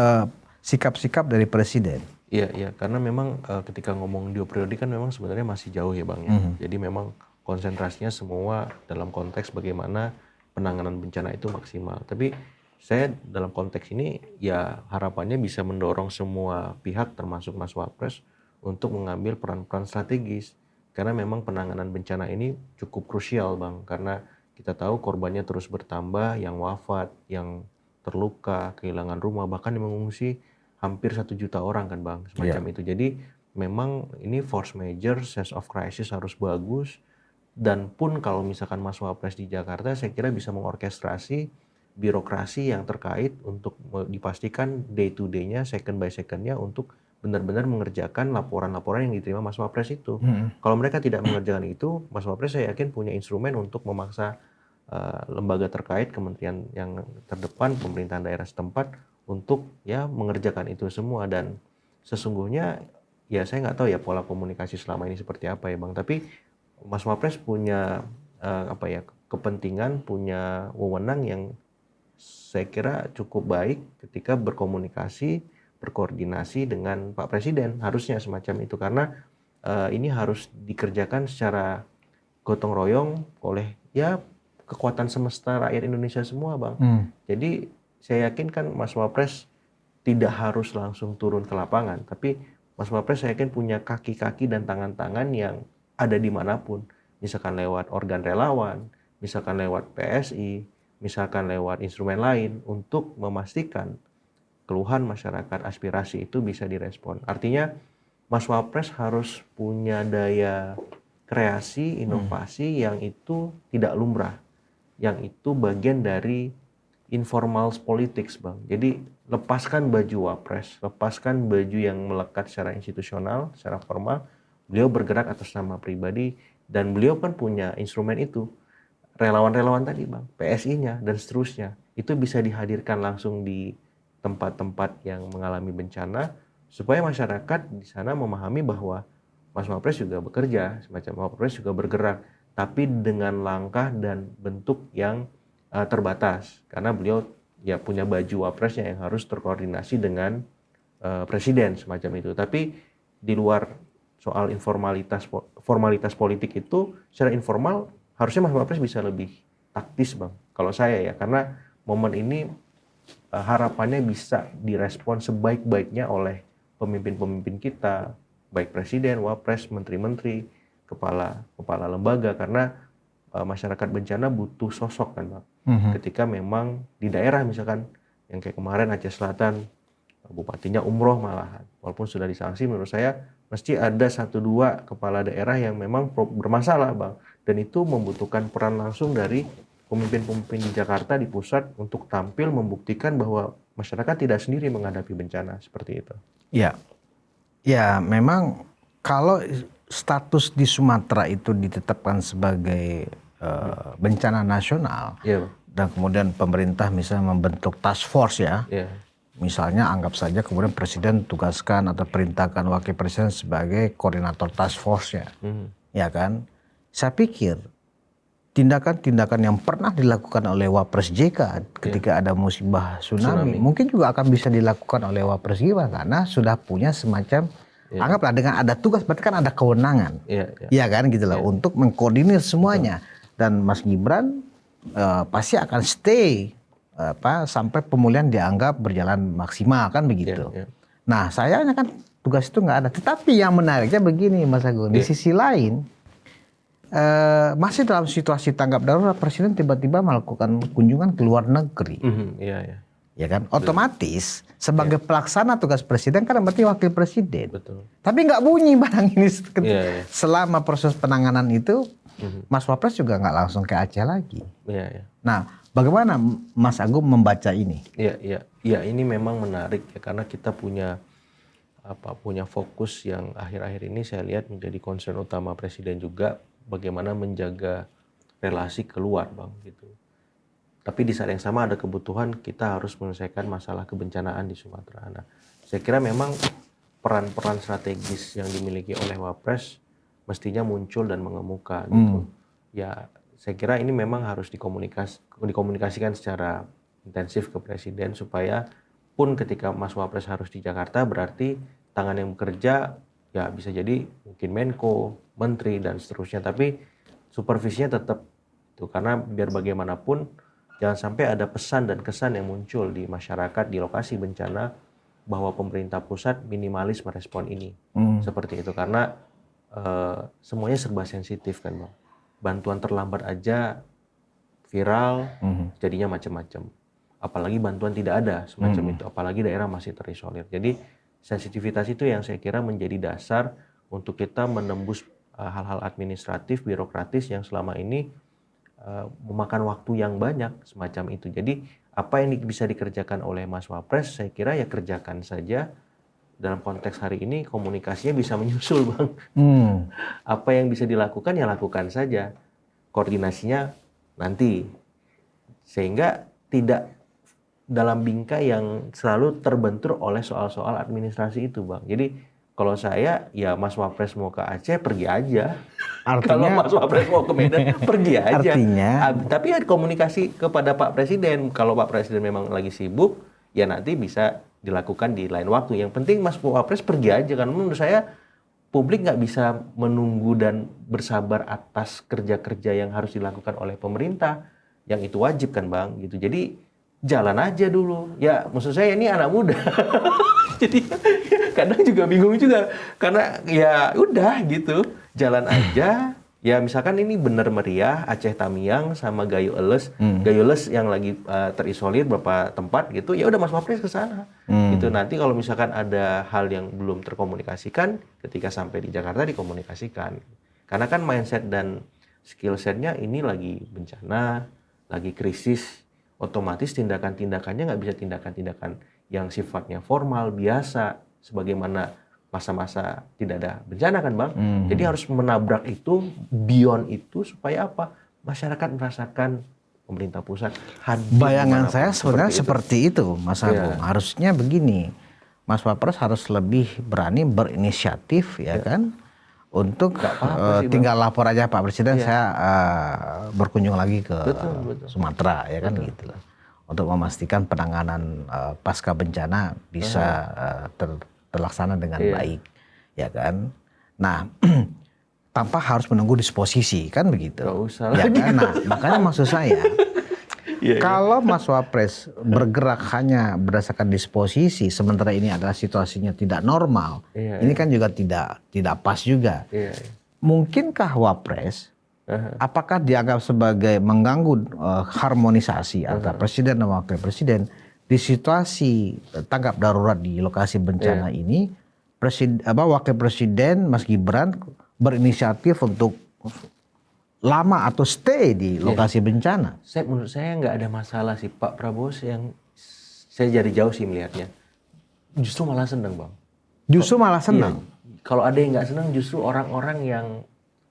sikap-sikap dari presiden? Iya, karena memang ketika ngomong 2 periode kan memang sebenarnya masih jauh ya Bang ya. Jadi memang konsentrasinya semua dalam konteks bagaimana penanganan bencana itu maksimal. Tapi saya dalam konteks ini ya harapannya bisa mendorong semua pihak termasuk Mas Wapres untuk mengambil peran-peran strategis. Karena memang penanganan bencana ini cukup krusial Bang, karena kita tahu korbannya terus bertambah, yang wafat, yang terluka, kehilangan rumah, bahkan yang mengungsi hampir 1 juta orang kan Bang, semacam itu. Jadi memang ini force major, sense of crisis harus bagus, dan pun kalau misalkan Mas Wapres di Jakarta, saya kira bisa mengorkestrasi birokrasi yang terkait untuk dipastikan day to day-nya, second by second-nya untuk benar-benar mengerjakan laporan-laporan yang diterima Mas Wapres itu. Kalau mereka tidak mengerjakan itu, Mas Wapres saya yakin punya instrumen untuk memaksa lembaga terkait, kementerian yang terdepan, pemerintahan daerah setempat untuk ya mengerjakan itu semua. Dan sesungguhnya ya saya nggak tahu ya pola komunikasi selama ini seperti apa ya Bang. Tapi Mas Wapres punya kepentingan, punya wewenang yang saya kira cukup baik ketika berkoordinasi dengan Pak Presiden, harusnya semacam itu, karena ini harus dikerjakan secara gotong royong oleh ya kekuatan semesta rakyat Indonesia semua Bang. Jadi saya yakin kan Mas Wapres tidak harus langsung turun ke lapangan, tapi Mas Wapres saya yakin punya kaki-kaki dan tangan-tangan yang ada dimanapun, misalkan lewat organ relawan, misalkan lewat PSI, misalkan lewat instrumen lain untuk memastikan keluhan masyarakat aspirasi itu bisa direspon. Artinya Mas Wapres harus punya daya kreasi, inovasi yang itu tidak lumrah, yang itu bagian dari informal politics, Bang. Jadi lepaskan baju Wapres, lepaskan baju yang melekat secara institusional, secara formal. Beliau bergerak atas nama pribadi dan beliau kan punya instrumen itu. Relawan-relawan tadi, Bang, PSI-nya dan seterusnya. Itu bisa dihadirkan langsung di tempat-tempat yang mengalami bencana supaya masyarakat di sana memahami bahwa Mas Wapres juga bekerja, semacam Wapres juga bergerak, tapi dengan langkah dan bentuk yang terbatas karena beliau ya punya baju wapresnya yang harus terkoordinasi dengan presiden semacam itu. Tapi di luar soal formalitas politik itu secara informal harusnya Mas Wapres bisa lebih taktis, Bang. Kalau saya ya, karena momen ini harapannya bisa direspon sebaik-baiknya oleh pemimpin-pemimpin kita, baik presiden, wapres, menteri-menteri, kepala lembaga, karena masyarakat bencana butuh sosok kan, Bang. Ketika memang di daerah misalkan yang kayak kemarin Aceh Selatan, bupatinya umroh malahan, walaupun sudah disanksi, menurut saya mesti ada 1-2 kepala daerah yang memang bermasalah, Bang, dan itu membutuhkan peran langsung dari pemimpin-pemimpin di Jakarta, di pusat, untuk tampil membuktikan bahwa masyarakat tidak sendiri menghadapi bencana seperti itu. Ya, ya memang kalau status di Sumatera itu ditetapkan sebagai bencana nasional, Iya, Bang. dan kemudian pemerintah misalnya membentuk task force ya, Iya. misalnya anggap saja kemudian presiden tugaskan atau perintahkan wakil presiden sebagai koordinator task force-nya, ya kan? Saya pikir tindakan-tindakan yang pernah dilakukan oleh Wapres JK ketika ada musibah tsunami mungkin juga akan bisa dilakukan oleh Wapres Gibran karena sudah punya semacam anggaplah dengan ada tugas, berarti kan ada kewenangan, ya kan gitu loh, untuk mengkoordinir semuanya. Dan Mas Gibran pasti akan stay sampai pemulihan dianggap berjalan maksimal kan begitu. Nah sayangnya kan tugas itu nggak ada. Tetapi yang menariknya begini Mas Agung, di sisi lain masih dalam situasi tanggap darurat, presiden tiba-tiba melakukan kunjungan ke luar negeri. Ya kan, otomatis sebagai pelaksana tugas presiden kan berarti wakil presiden. Betul. Tapi nggak bunyi barang ini selama proses penanganan itu. Mas Wapres juga nggak langsung ke Aceh lagi. Nah, bagaimana Mas Agung membaca ini? Ya ini memang menarik ya, karena kita punya fokus yang akhir-akhir ini saya lihat menjadi concern utama presiden juga, bagaimana menjaga relasi keluar, Bang, gitu. Tapi di saat yang sama ada kebutuhan kita harus menyelesaikan masalah kebencanaan di Sumatera. Nah, saya kira memang peran-peran strategis yang dimiliki oleh Wapres mestinya muncul dan mengemuka gitu. Ya, saya kira ini memang harus dikomunikasikan secara intensif ke presiden supaya pun ketika Mas Wapres harus di Jakarta, berarti tangan yang bekerja ya bisa jadi mungkin Menko, Menteri dan seterusnya, tapi supervisinya tetap itu, karena biar bagaimanapun jangan sampai ada pesan dan kesan yang muncul di masyarakat di lokasi bencana bahwa pemerintah pusat minimalis merespon ini. Seperti itu, karena semuanya serba sensitif kan, Bang. Bantuan terlambat aja viral, jadinya macam-macam. Apalagi bantuan tidak ada semacam itu, apalagi daerah masih terisolir. Jadi sensitivitas itu yang saya kira menjadi dasar untuk kita menembus hal-hal administratif, birokratis yang selama ini memakan waktu yang banyak semacam itu. Jadi apa yang bisa dikerjakan oleh Mas Wapres, saya kira ya kerjakan saja. Dalam konteks hari ini komunikasinya bisa menyusul, Bang. Apa yang bisa dilakukan ya lakukan saja. Koordinasinya nanti. Sehingga tidak dalam bingkai yang selalu terbentur oleh soal-soal administrasi itu, Bang. Jadi kalau saya ya Mas Wapres mau ke Aceh pergi aja. Kalau Mas Wapres mau ke Medan pergi aja. Tapi ya komunikasi kepada Pak Presiden. Kalau Pak Presiden memang lagi sibuk, ya nanti bisa dilakukan di lain waktu. Yang penting Mas Wapres pergi aja, karena menurut saya publik nggak bisa menunggu dan bersabar atas kerja-kerja yang harus dilakukan oleh pemerintah, yang itu wajib kan, Bang, gitu. Jadi jalan aja dulu. Ya maksud saya ini anak muda. Jadi kadang juga bingung juga karena ya udah gitu, jalan aja. Ya misalkan ini bener meriah Aceh Tamiang sama Gayo Eles, Gayo Eles yang lagi terisolir beberapa tempat gitu, ya udah Mas Wapres ke sana. Gitu nanti kalau misalkan ada hal yang belum terkomunikasikan, ketika sampai di Jakarta dikomunikasikan. Karena kan mindset dan skill setnya ini lagi bencana, lagi krisis, otomatis tindakan-tindakannya nggak bisa tindakan-tindakan yang sifatnya formal biasa, sebagaimana masa-masa tidak ada bencana kan Bang. Jadi harus menabrak itu, beyond itu supaya apa? Masyarakat merasakan pemerintah pusat hadir. Bayangan saya sebenarnya seperti itu, Mas Agung. Ya. Harusnya begini, Mas Wapres harus lebih berani berinisiatif ya kan, untuk apa-apa sih, Bang. tinggal lapor aja Pak Presiden, saya berkunjung lagi ke Betul. Sumatera ya kan gitu loh, untuk memastikan penanganan pasca bencana bisa terlaksana dengan baik ya kan. Nah tanpa harus menunggu disposisi kan begitu. Gak usah Ya lagi. kan? Nah makanya maksud saya kalau Mas Wapres bergerak hanya berdasarkan disposisi, sementara ini adalah situasinya tidak normal, ini kan juga tidak pas juga. Mungkinkah Wapres apakah dianggap sebagai mengganggu harmonisasi antara presiden dan wakil presiden di situasi tanggap darurat di lokasi bencana ini? Wakil presiden Mas Gibran berinisiatif untuk lama atau stay di lokasi bencana. Menurut saya nggak ada masalah sih Pak Prabowo, yang saya jadi jauh sih melihatnya. Justru malah senang Bang. Justru malah senang. Kalau ada yang nggak senang justru orang-orang yang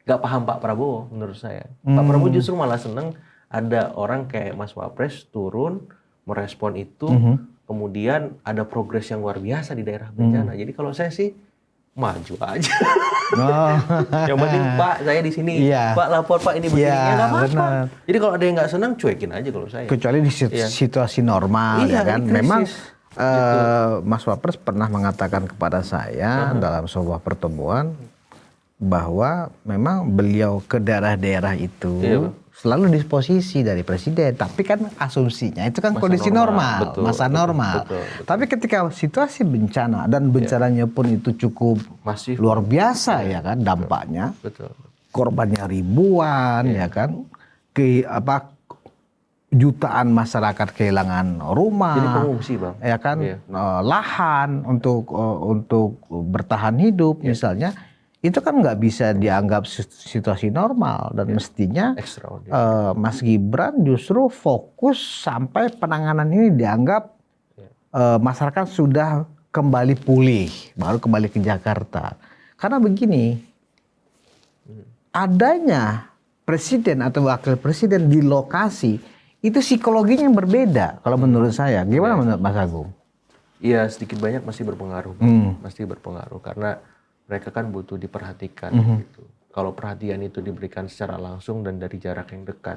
nggak paham Pak Prabowo menurut saya. Pak Prabowo justru malah senang ada orang kayak Mas Wapres turun merespon itu, kemudian ada progres yang luar biasa di daerah bencana. Jadi kalau saya sih maju aja. Yang penting Pak saya di sini, Pak lapor Pak ini begini, ya nggak apa-apa. Jadi kalau ada yang nggak senang cuekin aja kalau saya. Kecuali di situasi normal ya kan. Memang Mas Wapres pernah mengatakan kepada saya dalam sebuah pertemuan bahwa memang beliau ke daerah-daerah itu selalu disposisi dari presiden, tapi kan asumsinya itu kan kondisi normal, masa normal. Betul. Tapi ketika situasi bencana dan bencananya pun itu cukup masif, luar biasa ya kan dampaknya, korbannya ribuan ya kan, jutaan masyarakat kehilangan rumah, jadi pengungsi Bang, ya kan, lahan untuk bertahan hidup misalnya. Itu kan nggak bisa dianggap situasi normal dan mestinya Mas Gibran justru fokus sampai penanganan ini dianggap masyarakat sudah kembali pulih, baru kembali ke Jakarta. Karena begini, adanya presiden atau wakil presiden di lokasi itu psikologinya berbeda kalau menurut saya. Gimana menurut Mas Agung? Iya, sedikit banyak masih berpengaruh, masih berpengaruh karena mereka kan butuh diperhatikan gitu. Kalau perhatian itu diberikan secara langsung dan dari jarak yang dekat,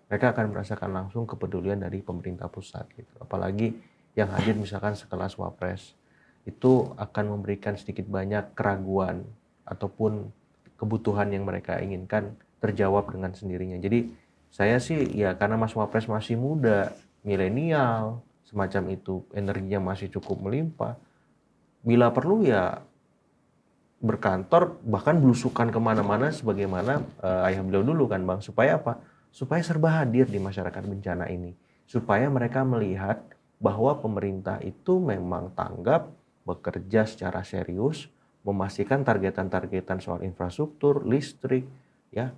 mereka akan merasakan langsung kepedulian dari pemerintah pusat gitu. Apalagi yang hadir misalkan sekelas Wapres, itu akan memberikan sedikit banyak keraguan ataupun kebutuhan yang mereka inginkan terjawab dengan sendirinya. Jadi saya sih ya karena Mas Wapres masih muda, milenial, semacam itu, energinya masih cukup melimpah, bila perlu ya berkantor bahkan belusukan kemana-mana sebagaimana ayah beliau dulu kan Bang, supaya apa? Supaya serba hadir di masyarakat bencana ini, supaya mereka melihat bahwa pemerintah itu memang tanggap, bekerja secara serius, memastikan targetan-targetan soal infrastruktur, listrik, ya,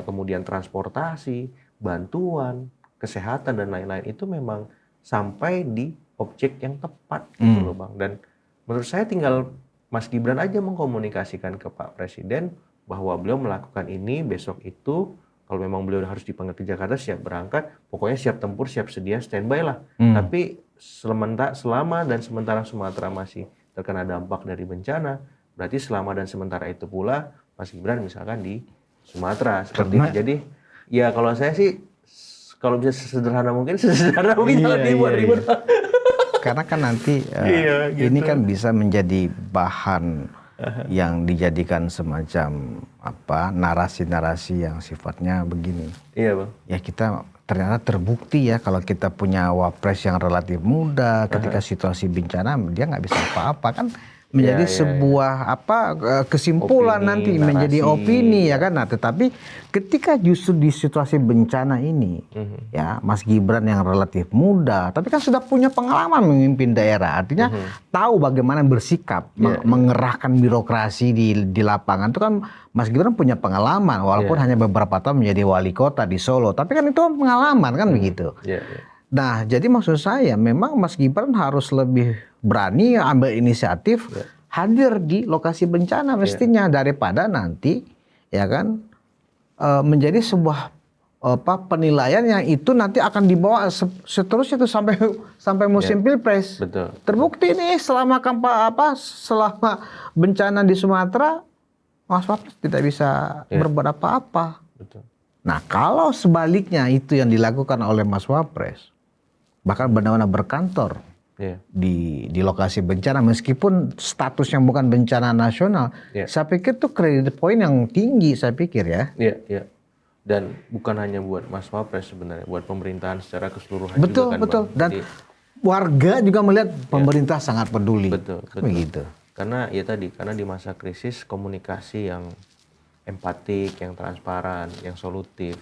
kemudian transportasi, bantuan, kesehatan dan lain-lain itu memang sampai di objek yang tepat gitu loh Bang. Dan menurut saya tinggal Mas Gibran aja mengkomunikasikan ke Pak Presiden bahwa beliau melakukan ini, besok itu, kalau memang beliau harus dipanggil ke Jakarta, siap berangkat, pokoknya siap tempur, siap sedia, standby lah. Tapi selama dan sementara Sumatera masih terkena dampak dari bencana, berarti selama dan sementara itu pula Mas Gibran misalkan di Sumatera, seperti itu. Jadi ya kalau saya sih, kalau bisa sesederhana mungkin, jangan ribut-ribut. Karena kan nanti gitu. ini kan bisa menjadi bahan yang dijadikan semacam narasi-narasi yang sifatnya begini. Iya Bang. Ya kita ternyata terbukti ya kalau kita punya wapres yang relatif muda, ketika situasi bencana dia nggak bisa apa-apa kan, menjadi sebuah kesimpulan opini, nanti, narasi, menjadi opini ya kan. Nah, tetapi ketika justru di situasi bencana ini, ya Mas Gibran yang relatif muda, tapi kan sudah punya pengalaman memimpin daerah, artinya tahu bagaimana bersikap, mengerahkan birokrasi di lapangan. Itu kan Mas Gibran punya pengalaman, walaupun hanya beberapa tahun menjadi wali kota di Solo, tapi kan itu pengalaman kan begitu. Nah, jadi maksud saya memang Mas Gibran harus lebih berani ambil inisiatif hadir di lokasi bencana mestinya, daripada nanti ya kan menjadi sebuah penilaian yang itu nanti akan dibawa seterusnya itu sampai musim Pilpres. Betul. Terbukti nih selama selama bencana di Sumatera Mas Wapres tidak bisa berbuat apa-apa. Betul. Nah, kalau sebaliknya itu yang dilakukan oleh Mas Wapres, bahkan benar-benar berkantor di lokasi bencana, meskipun statusnya bukan bencana nasional, saya pikir itu kredit poin yang tinggi, saya pikir ya. Iya. Dan bukan hanya buat Mas Wapres sebenarnya, buat pemerintahan secara keseluruhan betul, juga kan, betul. Bang. Dan jadi, warga juga melihat pemerintah sangat peduli. Betul. Begitu. Karena di masa krisis komunikasi yang empatik, yang transparan, yang solutif,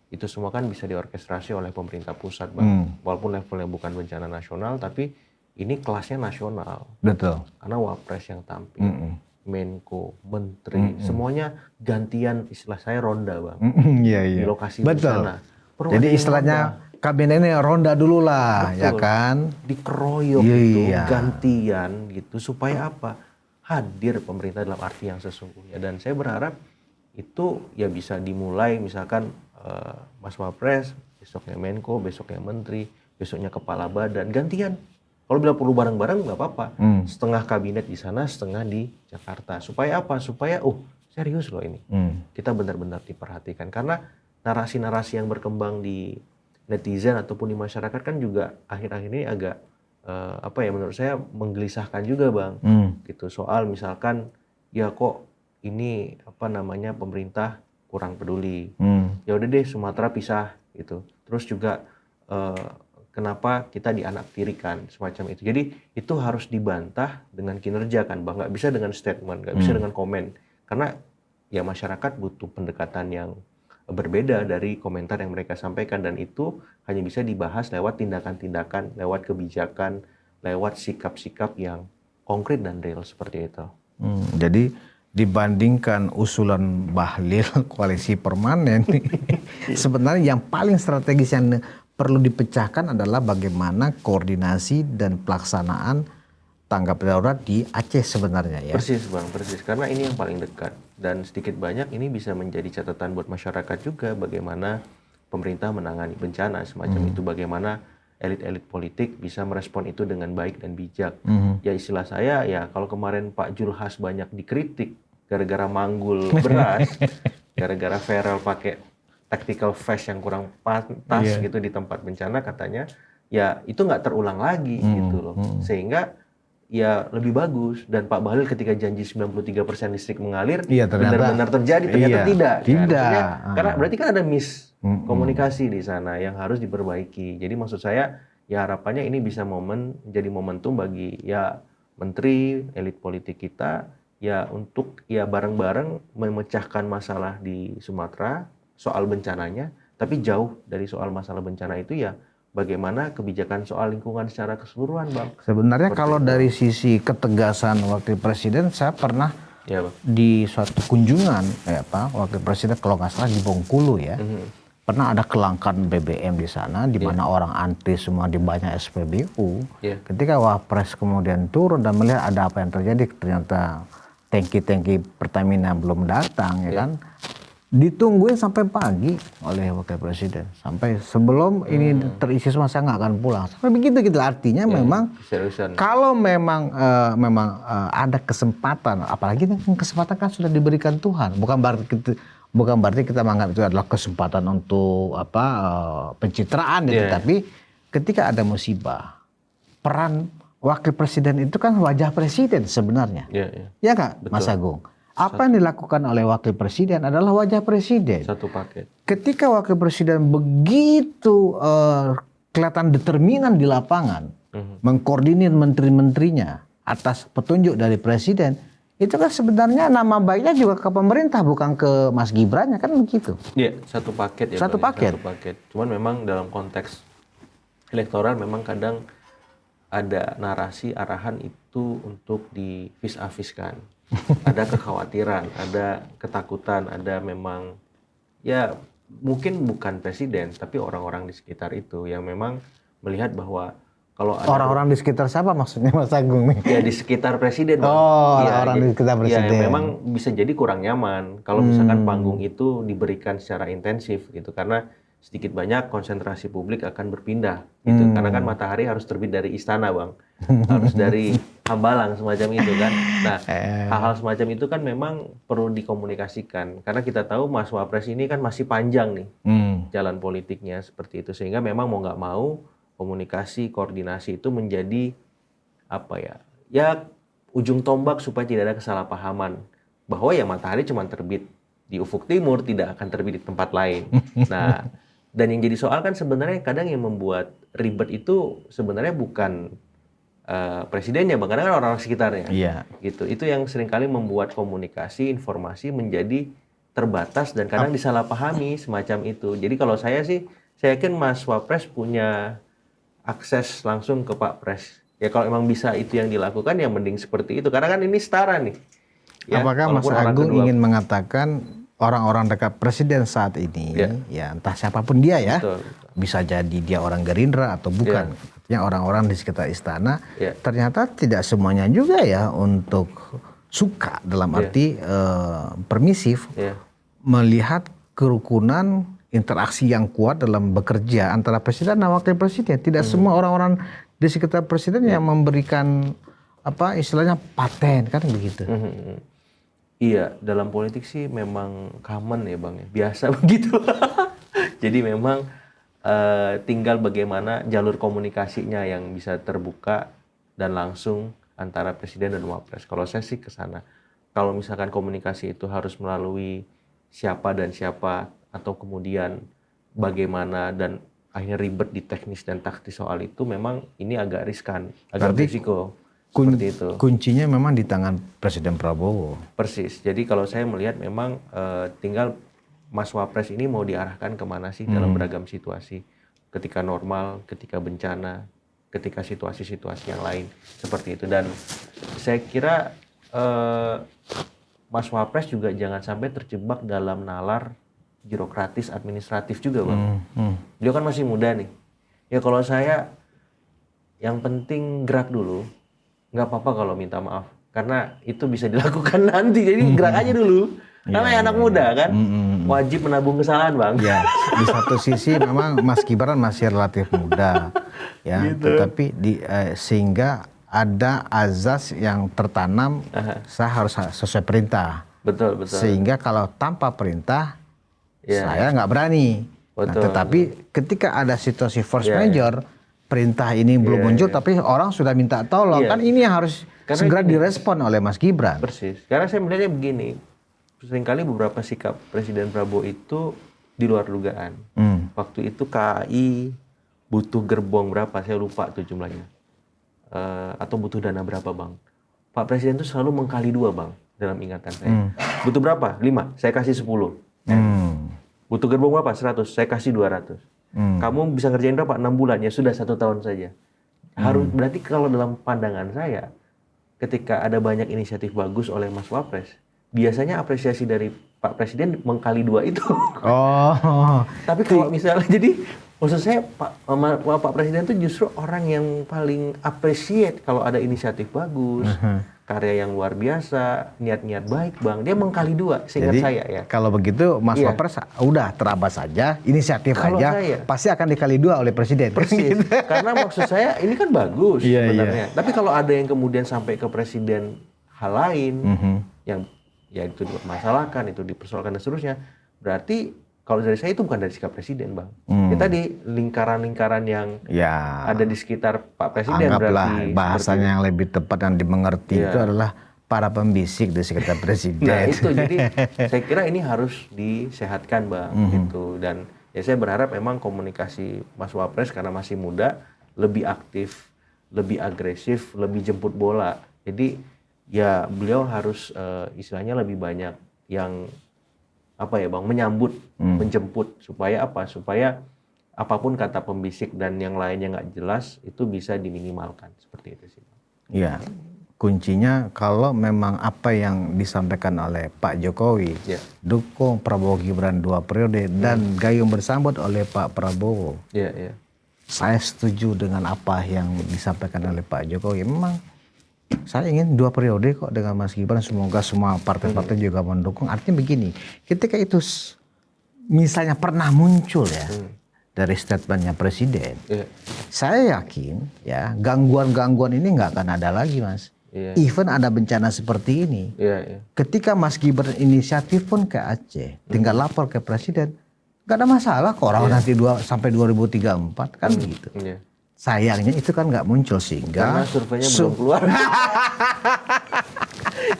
itu semua kan bisa diorkestrasi oleh pemerintah pusat, Bang. Walaupun levelnya bukan bencana nasional, tapi ini kelasnya nasional. Betul. Karena Wapres yang tampil, Menko, Menteri, semuanya gantian, istilah saya ronda, Bang. Di lokasi bencana. Jadi istilahnya kabinetnya ronda dulu lah. Betul. Ya kan? Dikeroyok gitu, gantian gitu, supaya apa? Hadir pemerintah dalam arti yang sesungguhnya. Dan saya berharap itu ya bisa dimulai, misalkan Mas Wapres, besoknya Menko, besoknya Menteri, besoknya Kepala Badan, gantian. Kalau bila perlu bareng-bareng nggak apa-apa. Setengah kabinet di sana, setengah di Jakarta. Supaya apa? Supaya serius loh ini. Kita benar-benar diperhatikan. Karena narasi-narasi yang berkembang di netizen ataupun di masyarakat kan juga akhir-akhir ini agak menurut saya menggelisahkan juga, Bang. Gitu. Soal misalkan ya kok ini pemerintah kurang peduli. Ya udah deh Sumatera pisah gitu. Terus juga kenapa kita dianaktirikan semacam itu. Jadi itu harus dibantah dengan kinerja kan, Bang. Nggak bisa dengan statement, nggak bisa dengan komen. Karena ya masyarakat butuh pendekatan yang berbeda dari komentar yang mereka sampaikan, dan itu hanya bisa dibahas lewat tindakan-tindakan, lewat kebijakan, lewat sikap-sikap yang konkret dan real seperti itu. Jadi dibandingkan usulan Bahlil koalisi permanen, sebenarnya yang paling strategis yang perlu dipecahkan adalah bagaimana koordinasi dan pelaksanaan tanggap darurat di Aceh sebenarnya ya. Persis, Bang, persis. Karena ini yang paling dekat. Dan sedikit banyak ini bisa menjadi catatan buat masyarakat juga bagaimana pemerintah menangani bencana semacam itu. Bagaimana elit-elit politik bisa merespon itu dengan baik dan bijak. Ya istilah saya ya, kalau kemarin Pak Julhas banyak dikritik gara-gara manggul beras, gara-gara Ferel pakai tactical vest yang kurang pantas gitu di tempat bencana, katanya ya itu nggak terulang lagi gitu loh. Sehingga ya lebih bagus. Dan Pak Bahlil ketika janji 93% listrik mengalir, benar-benar terjadi, ternyata tidak. Kan? Karena berarti kan ada miskomunikasi di sana yang harus diperbaiki. Jadi maksud saya ya harapannya ini bisa menjadi momentum bagi ya menteri, elit politik kita ya untuk ya bareng-bareng memecahkan masalah di Sumatera soal bencananya, tapi jauh dari soal masalah bencana itu ya bagaimana kebijakan soal lingkungan secara keseluruhan, Bang. Sebenarnya seperti kalau itu, dari sisi ketegasan Wakil Presiden, saya pernah di suatu kunjungan Wakil Presiden kalau nggak salah di Bengkulu ya, pernah ada kelangkaan BBM di sana, di mana orang antri semua di banyak SPBU. Ketika Wapres kemudian turun dan melihat ada apa yang terjadi, ternyata tangki-tangki Pertamina belum datang, ya kan? Ditungguin sampai pagi oleh Wakil Presiden, sampai sebelum ini terisi semua saya nggak akan pulang, sampai begitu gitu. Artinya memang kalau memang ada kesempatan, apalagi kesempatan kan sudah diberikan Tuhan, bukan berarti kita menganggap itu adalah kesempatan untuk pencitraan gitu, tapi ketika ada musibah, peran Wakil Presiden itu kan wajah presiden sebenarnya, ya nggak, Mas Agung? Apa yang dilakukan oleh wakil presiden adalah wajah presiden. Satu paket. Ketika wakil presiden begitu kelihatan determinan di lapangan, mengkoordinir menteri-menterinya atas petunjuk dari presiden, itu kan sebenarnya nama baiknya juga ke pemerintah, bukan ke Mas Gibran, kan begitu. Iya, satu paket ya. Satu Bang, paket. Satu paket. Cuman memang dalam konteks elektoral memang kadang ada narasi arahan itu untuk divis-aviskan. Ada kekhawatiran, ada ketakutan, ada memang ya mungkin bukan presiden tapi orang-orang di sekitar itu yang memang melihat bahwa kalau ada Orang-orang di sekitar siapa maksudnya Mas Agung nih? ya di sekitar presiden, Bang. Oh, Ya, orang di sekitar presiden. Ya, memang bisa jadi kurang nyaman kalau misalkan panggung itu diberikan secara intensif gitu karena sedikit banyak konsentrasi publik akan berpindah gitu karena kan matahari harus terbit dari istana, Bang. Harus dari Hambalang semacam itu kan. Nah, hal-hal semacam itu kan memang perlu dikomunikasikan karena kita tahu Mas Wapres ini kan masih panjang nih jalan politiknya seperti itu sehingga memang mau nggak mau komunikasi koordinasi itu menjadi apa ya? Ya ujung tombak supaya tidak ada kesalahpahaman bahwa ya matahari cuma terbit di ufuk timur, tidak akan terbit di tempat lain. Nah, dan yang jadi soal kan sebenarnya kadang yang membuat ribet itu sebenarnya bukan presidennya, Bang, kadang kan orang-orang sekitarnya. Iya. Gitu. Itu yang seringkali membuat komunikasi, informasi menjadi terbatas dan kadang disalahpahami semacam itu. Jadi kalau saya sih, saya yakin Mas Wapres punya akses langsung ke Pak Pres. Ya kalau emang bisa itu yang dilakukan ya mending seperti itu. Karena kan ini setara nih. Ya, Apakah Mas walaupun orang Agung kedua- ingin mengatakan orang-orang dekat presiden saat ini, ya entah siapapun dia ya, Betul. bisa jadi dia orang Gerindra atau bukan, artinya orang-orang di sekitar istana, ternyata tidak semuanya juga ya untuk suka dalam arti permisif, melihat kerukunan interaksi yang kuat dalam bekerja antara presiden dan wakil presiden. Tidak semua orang-orang di sekitar presiden yang memberikan apa istilahnya paten kan begitu. Iya, dalam politik sih memang common ya Bang ya, biasa begitu. Jadi memang tinggal bagaimana jalur komunikasinya yang bisa terbuka dan langsung antara presiden dan wapres. Kalau saya sih ke sana. Kalau misalkan komunikasi itu harus melalui siapa dan siapa atau kemudian bagaimana dan akhirnya ribet di teknis dan taktis soal itu, memang ini agak riskan, agak berisiko. Seperti itu. Kuncinya memang di tangan Presiden Prabowo. Persis. Jadi kalau saya melihat memang tinggal Mas Wapres ini mau diarahkan kemana sih dalam beragam situasi. Ketika normal, ketika bencana, ketika situasi-situasi yang lain. Seperti itu. Dan saya kira Mas Wapres juga jangan sampai terjebak dalam nalar birokratis administratif juga Bang. Beliau kan masih muda nih. Ya kalau saya yang penting gerak dulu. Nggak apa-apa kalau minta maaf karena itu bisa dilakukan nanti, jadi gerak aja dulu karena anak muda kan wajib menabung kesalahan Bang. Ya, di satu sisi memang Mas Gibran masih relatif muda ya, tetapi sehingga ada azas yang tertanam saya harus sesuai perintah. Betul. Sehingga kalau tanpa perintah saya nggak berani. Nah, tetapi ketika ada situasi force major, perintah ini belum muncul, tapi orang sudah minta tolong. Kan ini yang harus segera direspon oleh Mas Gibran. Persis. Karena saya melihatnya begini, seringkali beberapa sikap Presiden Prabowo itu di luar dugaan. Waktu itu KAI butuh gerbong berapa, saya lupa tuh jumlahnya. Atau butuh dana berapa Bang. Pak Presiden itu selalu mengkali dua Bang, dalam ingatan saya. Butuh berapa? 5, saya kasih 10. Butuh gerbong berapa? 100, saya kasih 200. Kamu bisa ngerjain berapa? 6 bulan, ya sudah 1 tahun saja. Berarti kalau dalam pandangan saya, ketika ada banyak inisiatif bagus oleh Mas Wapres, biasanya apresiasi dari Pak Presiden mengkali 2 itu. Tapi kalau misalnya, jadi maksud saya Pak Presiden itu justru orang yang paling appreciate kalau ada inisiatif bagus, karya yang luar biasa, niat-niat baik Bang. Dia mengkali 2, seingat saya ya. Kalau begitu Mas Wapres udah terabas saja, inisiatif Kalau aja, pasti akan dikali 2 oleh Presiden. Persis. Karena maksud saya ini kan bagus sebenarnya. Tapi kalau ada yang kemudian sampai ke Presiden hal lain, yang ya itu dipermasalahkan, itu dipersoalkan dan seterusnya, berarti kalau dari saya itu bukan dari sikap Presiden Bang. Kita di lingkaran-lingkaran yang ada di sekitar Pak Presiden. Anggaplah berarti bahasanya yang lebih tepat dan dimengerti itu adalah para pembisik di sekitar presiden. Nah itu jadi saya kira ini harus disehatkan Bang gitu, dan ya saya berharap memang komunikasi Mas Wapres karena masih muda lebih aktif, lebih agresif, lebih jemput bola. Jadi ya beliau harus istilahnya lebih banyak yang apa ya Bang, menyambut, menjemput supaya apa? Supaya apapun kata pembisik dan yang lainnya nggak jelas itu bisa diminimalkan seperti itu sih. Ya. Kuncinya kalau memang apa yang disampaikan oleh Pak Jokowi, dukung Prabowo Gibran 2 periode dan gayung bersambut oleh Pak Prabowo. Saya setuju dengan apa yang disampaikan oleh Pak Jokowi. Memang saya ingin 2 periode kok dengan Mas Gibran. Semoga semua partai-partai juga mendukung. Artinya begini, ketika itu misalnya pernah muncul ya dari statementnya Presiden, saya yakin ya gangguan-gangguan ini nggak akan ada lagi Mas. Even ada bencana seperti ini, ketika Mas Gibran inisiatif pun ke Aceh, tinggal lapor ke Presiden, nggak ada masalah kok orang nanti sampai 2034 kan begitu. Sayangnya itu kan nggak muncul sehingga karena surveinya belum keluar,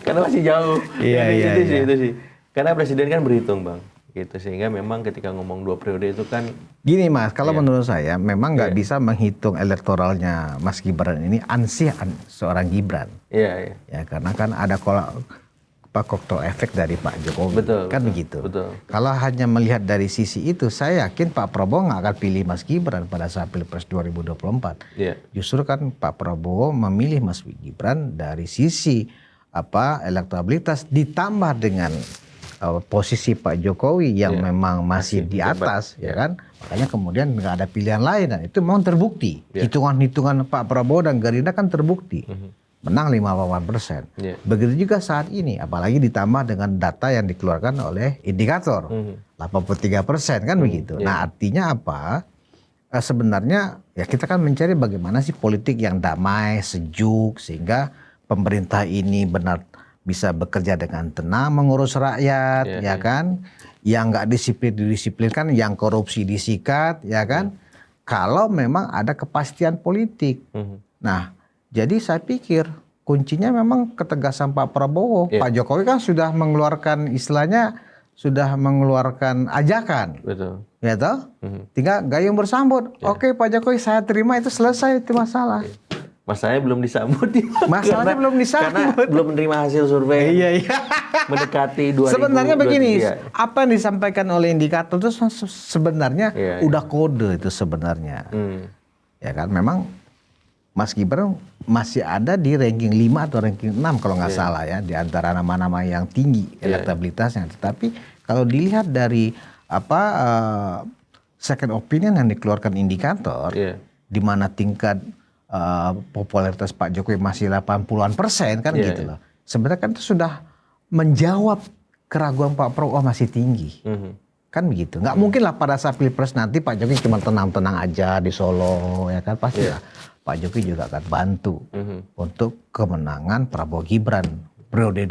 karena masih jauh. Itu sih. Karena Presiden kan berhitung Bang. Gitu sehingga memang ketika ngomong 2 periode itu kan gini Mas, kalau menurut saya memang nggak bisa menghitung elektoralnya Mas Gibran ini ansih seorang Gibran. Ya karena kan ada koktel efek dari Pak Jokowi, kan begitu. Kalau hanya melihat dari sisi itu, saya yakin Pak Prabowo nggak akan pilih Mas Gibran pada saat Pilpres 2024. Justru kan Pak Prabowo memilih Mas Gibran dari sisi elektabilitas ditambah dengan posisi Pak Jokowi yang memang masih di atas, ya kan, makanya kemudian nggak ada pilihan lain, dan itu memang terbukti. Hitungan-hitungan Pak Prabowo dan Gerindra kan terbukti menang 58%. Begitu juga saat ini, apalagi ditambah dengan data yang dikeluarkan oleh indikator 83% kan begitu. Nah artinya apa? Sebenarnya ya kita kan mencari bagaimana sih politik yang damai, sejuk, sehingga pemerintah ini benar bisa bekerja dengan tenang mengurus rakyat, ya kan? Yang nggak disiplin didisiplinkan, yang korupsi disikat, ya kan? Kalau memang ada kepastian politik. Nah, jadi saya pikir kuncinya memang ketegasan Pak Prabowo. Pak Jokowi kan sudah mengeluarkan istilahnya, sudah mengeluarkan ajakan. Ya toh? Tinggal gayung bersambut. Oke Pak Jokowi, saya terima, itu selesai, itu masalah. Masalahnya belum disambut. Masalahnya belum disambut. Karena belum menerima hasil survei. Mendekati 2000. Sebenarnya begini, apa yang disampaikan oleh indikator itu sebenarnya udah kode itu sebenarnya. Ya kan, memang Mas Gibran masih ada di ranking 5 atau ranking 6 kalau nggak salah ya, di antara nama-nama yang tinggi elektabilitasnya. Tetapi kalau dilihat dari second opinion yang dikeluarkan indikator, di mana tingkat popularitas Pak Jokowi masih 80-an% kan gitu loh. Sebenarnya kan itu sudah menjawab keraguan Pak Prabowo masih tinggi. Kan begitu. Nggak mungkin lah pada saat Pilpres nanti Pak Jokowi cuma tenang-tenang aja di Solo, ya kan, pasti lah Pak Jokowi juga akan bantu untuk kemenangan Prabowo Gibran periode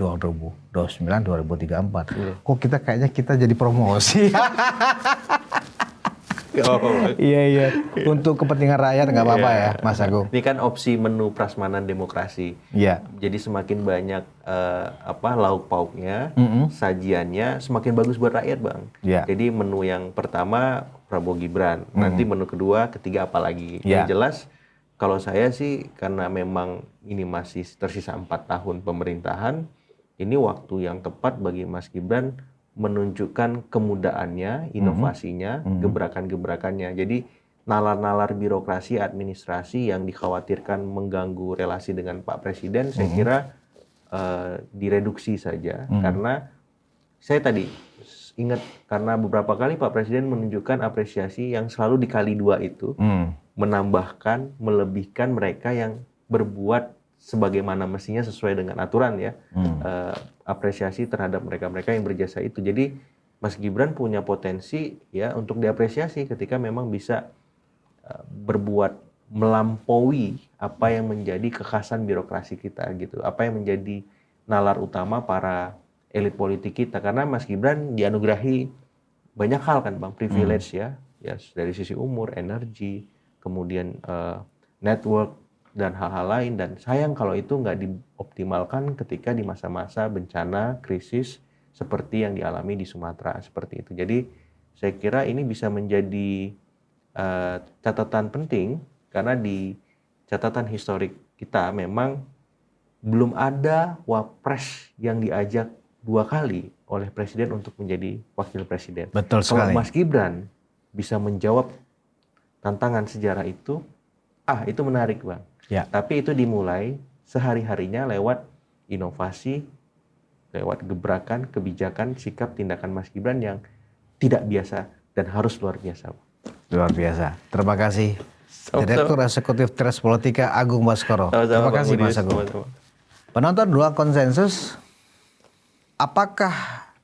2029-2034. Kok kayaknya kita jadi promosi. Iya. Untuk kepentingan rakyat nggak apa-apa ya, Mas Agung. Ini kan opsi menu prasmanan demokrasi. Jadi semakin banyak lauk pauknya, sajiannya, semakin bagus buat rakyat, Bang. Jadi menu yang pertama Prabowo Gibran, nanti menu kedua, ketiga apa lagi. Yang jelas, kalau saya sih karena memang ini masih tersisa 4 tahun pemerintahan, ini waktu yang tepat bagi Mas Gibran menunjukkan kemudaannya, inovasinya, gebrakan-gebrakannya. Jadi nalar-nalar birokrasi, administrasi yang dikhawatirkan mengganggu relasi dengan Pak Presiden, saya kira direduksi saja. Karena saya tadi ingat, karena beberapa kali Pak Presiden menunjukkan apresiasi yang selalu dikali 2 itu, menambahkan, melebihkan mereka yang berbuat sebagaimana mestinya sesuai dengan aturan ya, apresiasi terhadap mereka-mereka yang berjasa itu. Jadi Mas Gibran punya potensi ya untuk diapresiasi ketika memang bisa berbuat melampaui apa yang menjadi kekhasan birokrasi kita gitu, apa yang menjadi nalar utama para elit politik kita. Karena Mas Gibran dianugerahi banyak hal kan Bang, privilege ya dari sisi umur, energi, kemudian network, dan hal-hal lain, dan sayang kalau itu nggak dioptimalkan ketika di masa-masa bencana krisis seperti yang dialami di Sumatera seperti itu. Jadi saya kira ini bisa menjadi catatan penting karena di catatan historik kita memang belum ada wapres yang diajak 2 kali oleh presiden untuk menjadi wakil presiden. Betul Kalau sekali. Mas Gibran bisa menjawab tantangan sejarah itu menarik, Bang. Ya. Tapi itu dimulai sehari-harinya lewat inovasi, lewat gebrakan, kebijakan, sikap, tindakan Mas Gibran yang tidak biasa dan harus luar biasa, Bang. Luar biasa. Terima kasih. Sama-sama. Direktur Eksekutif Tres Politika Agung Baskoro. Sama-sama, Terima Bang kasih Budi. Mas Agung. Sama-sama. Penonton Ruang Konsensus, apakah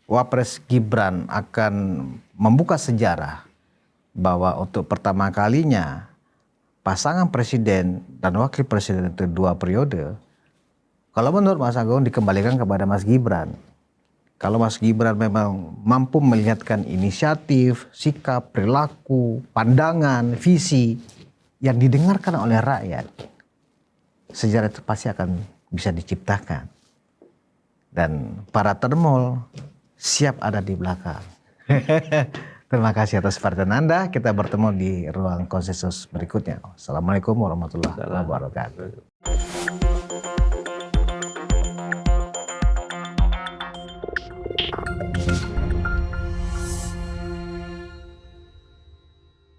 Wapres Gibran akan membuka sejarah bahwa untuk pertama kalinya pasangan presiden dan wakil presiden itu 2 periode? Kalau menurut Mas Agung dikembalikan kepada Mas Gibran. Kalau Mas Gibran memang mampu melihatkan inisiatif, sikap, perilaku, pandangan, visi yang didengarkan oleh rakyat, sejarah itu pasti akan bisa diciptakan. Dan para termol siap ada di belakang. Terima kasih atas perhatian Anda. Kita bertemu di Ruang Konsensus berikutnya. Assalamualaikum warahmatullahi wabarakatuh.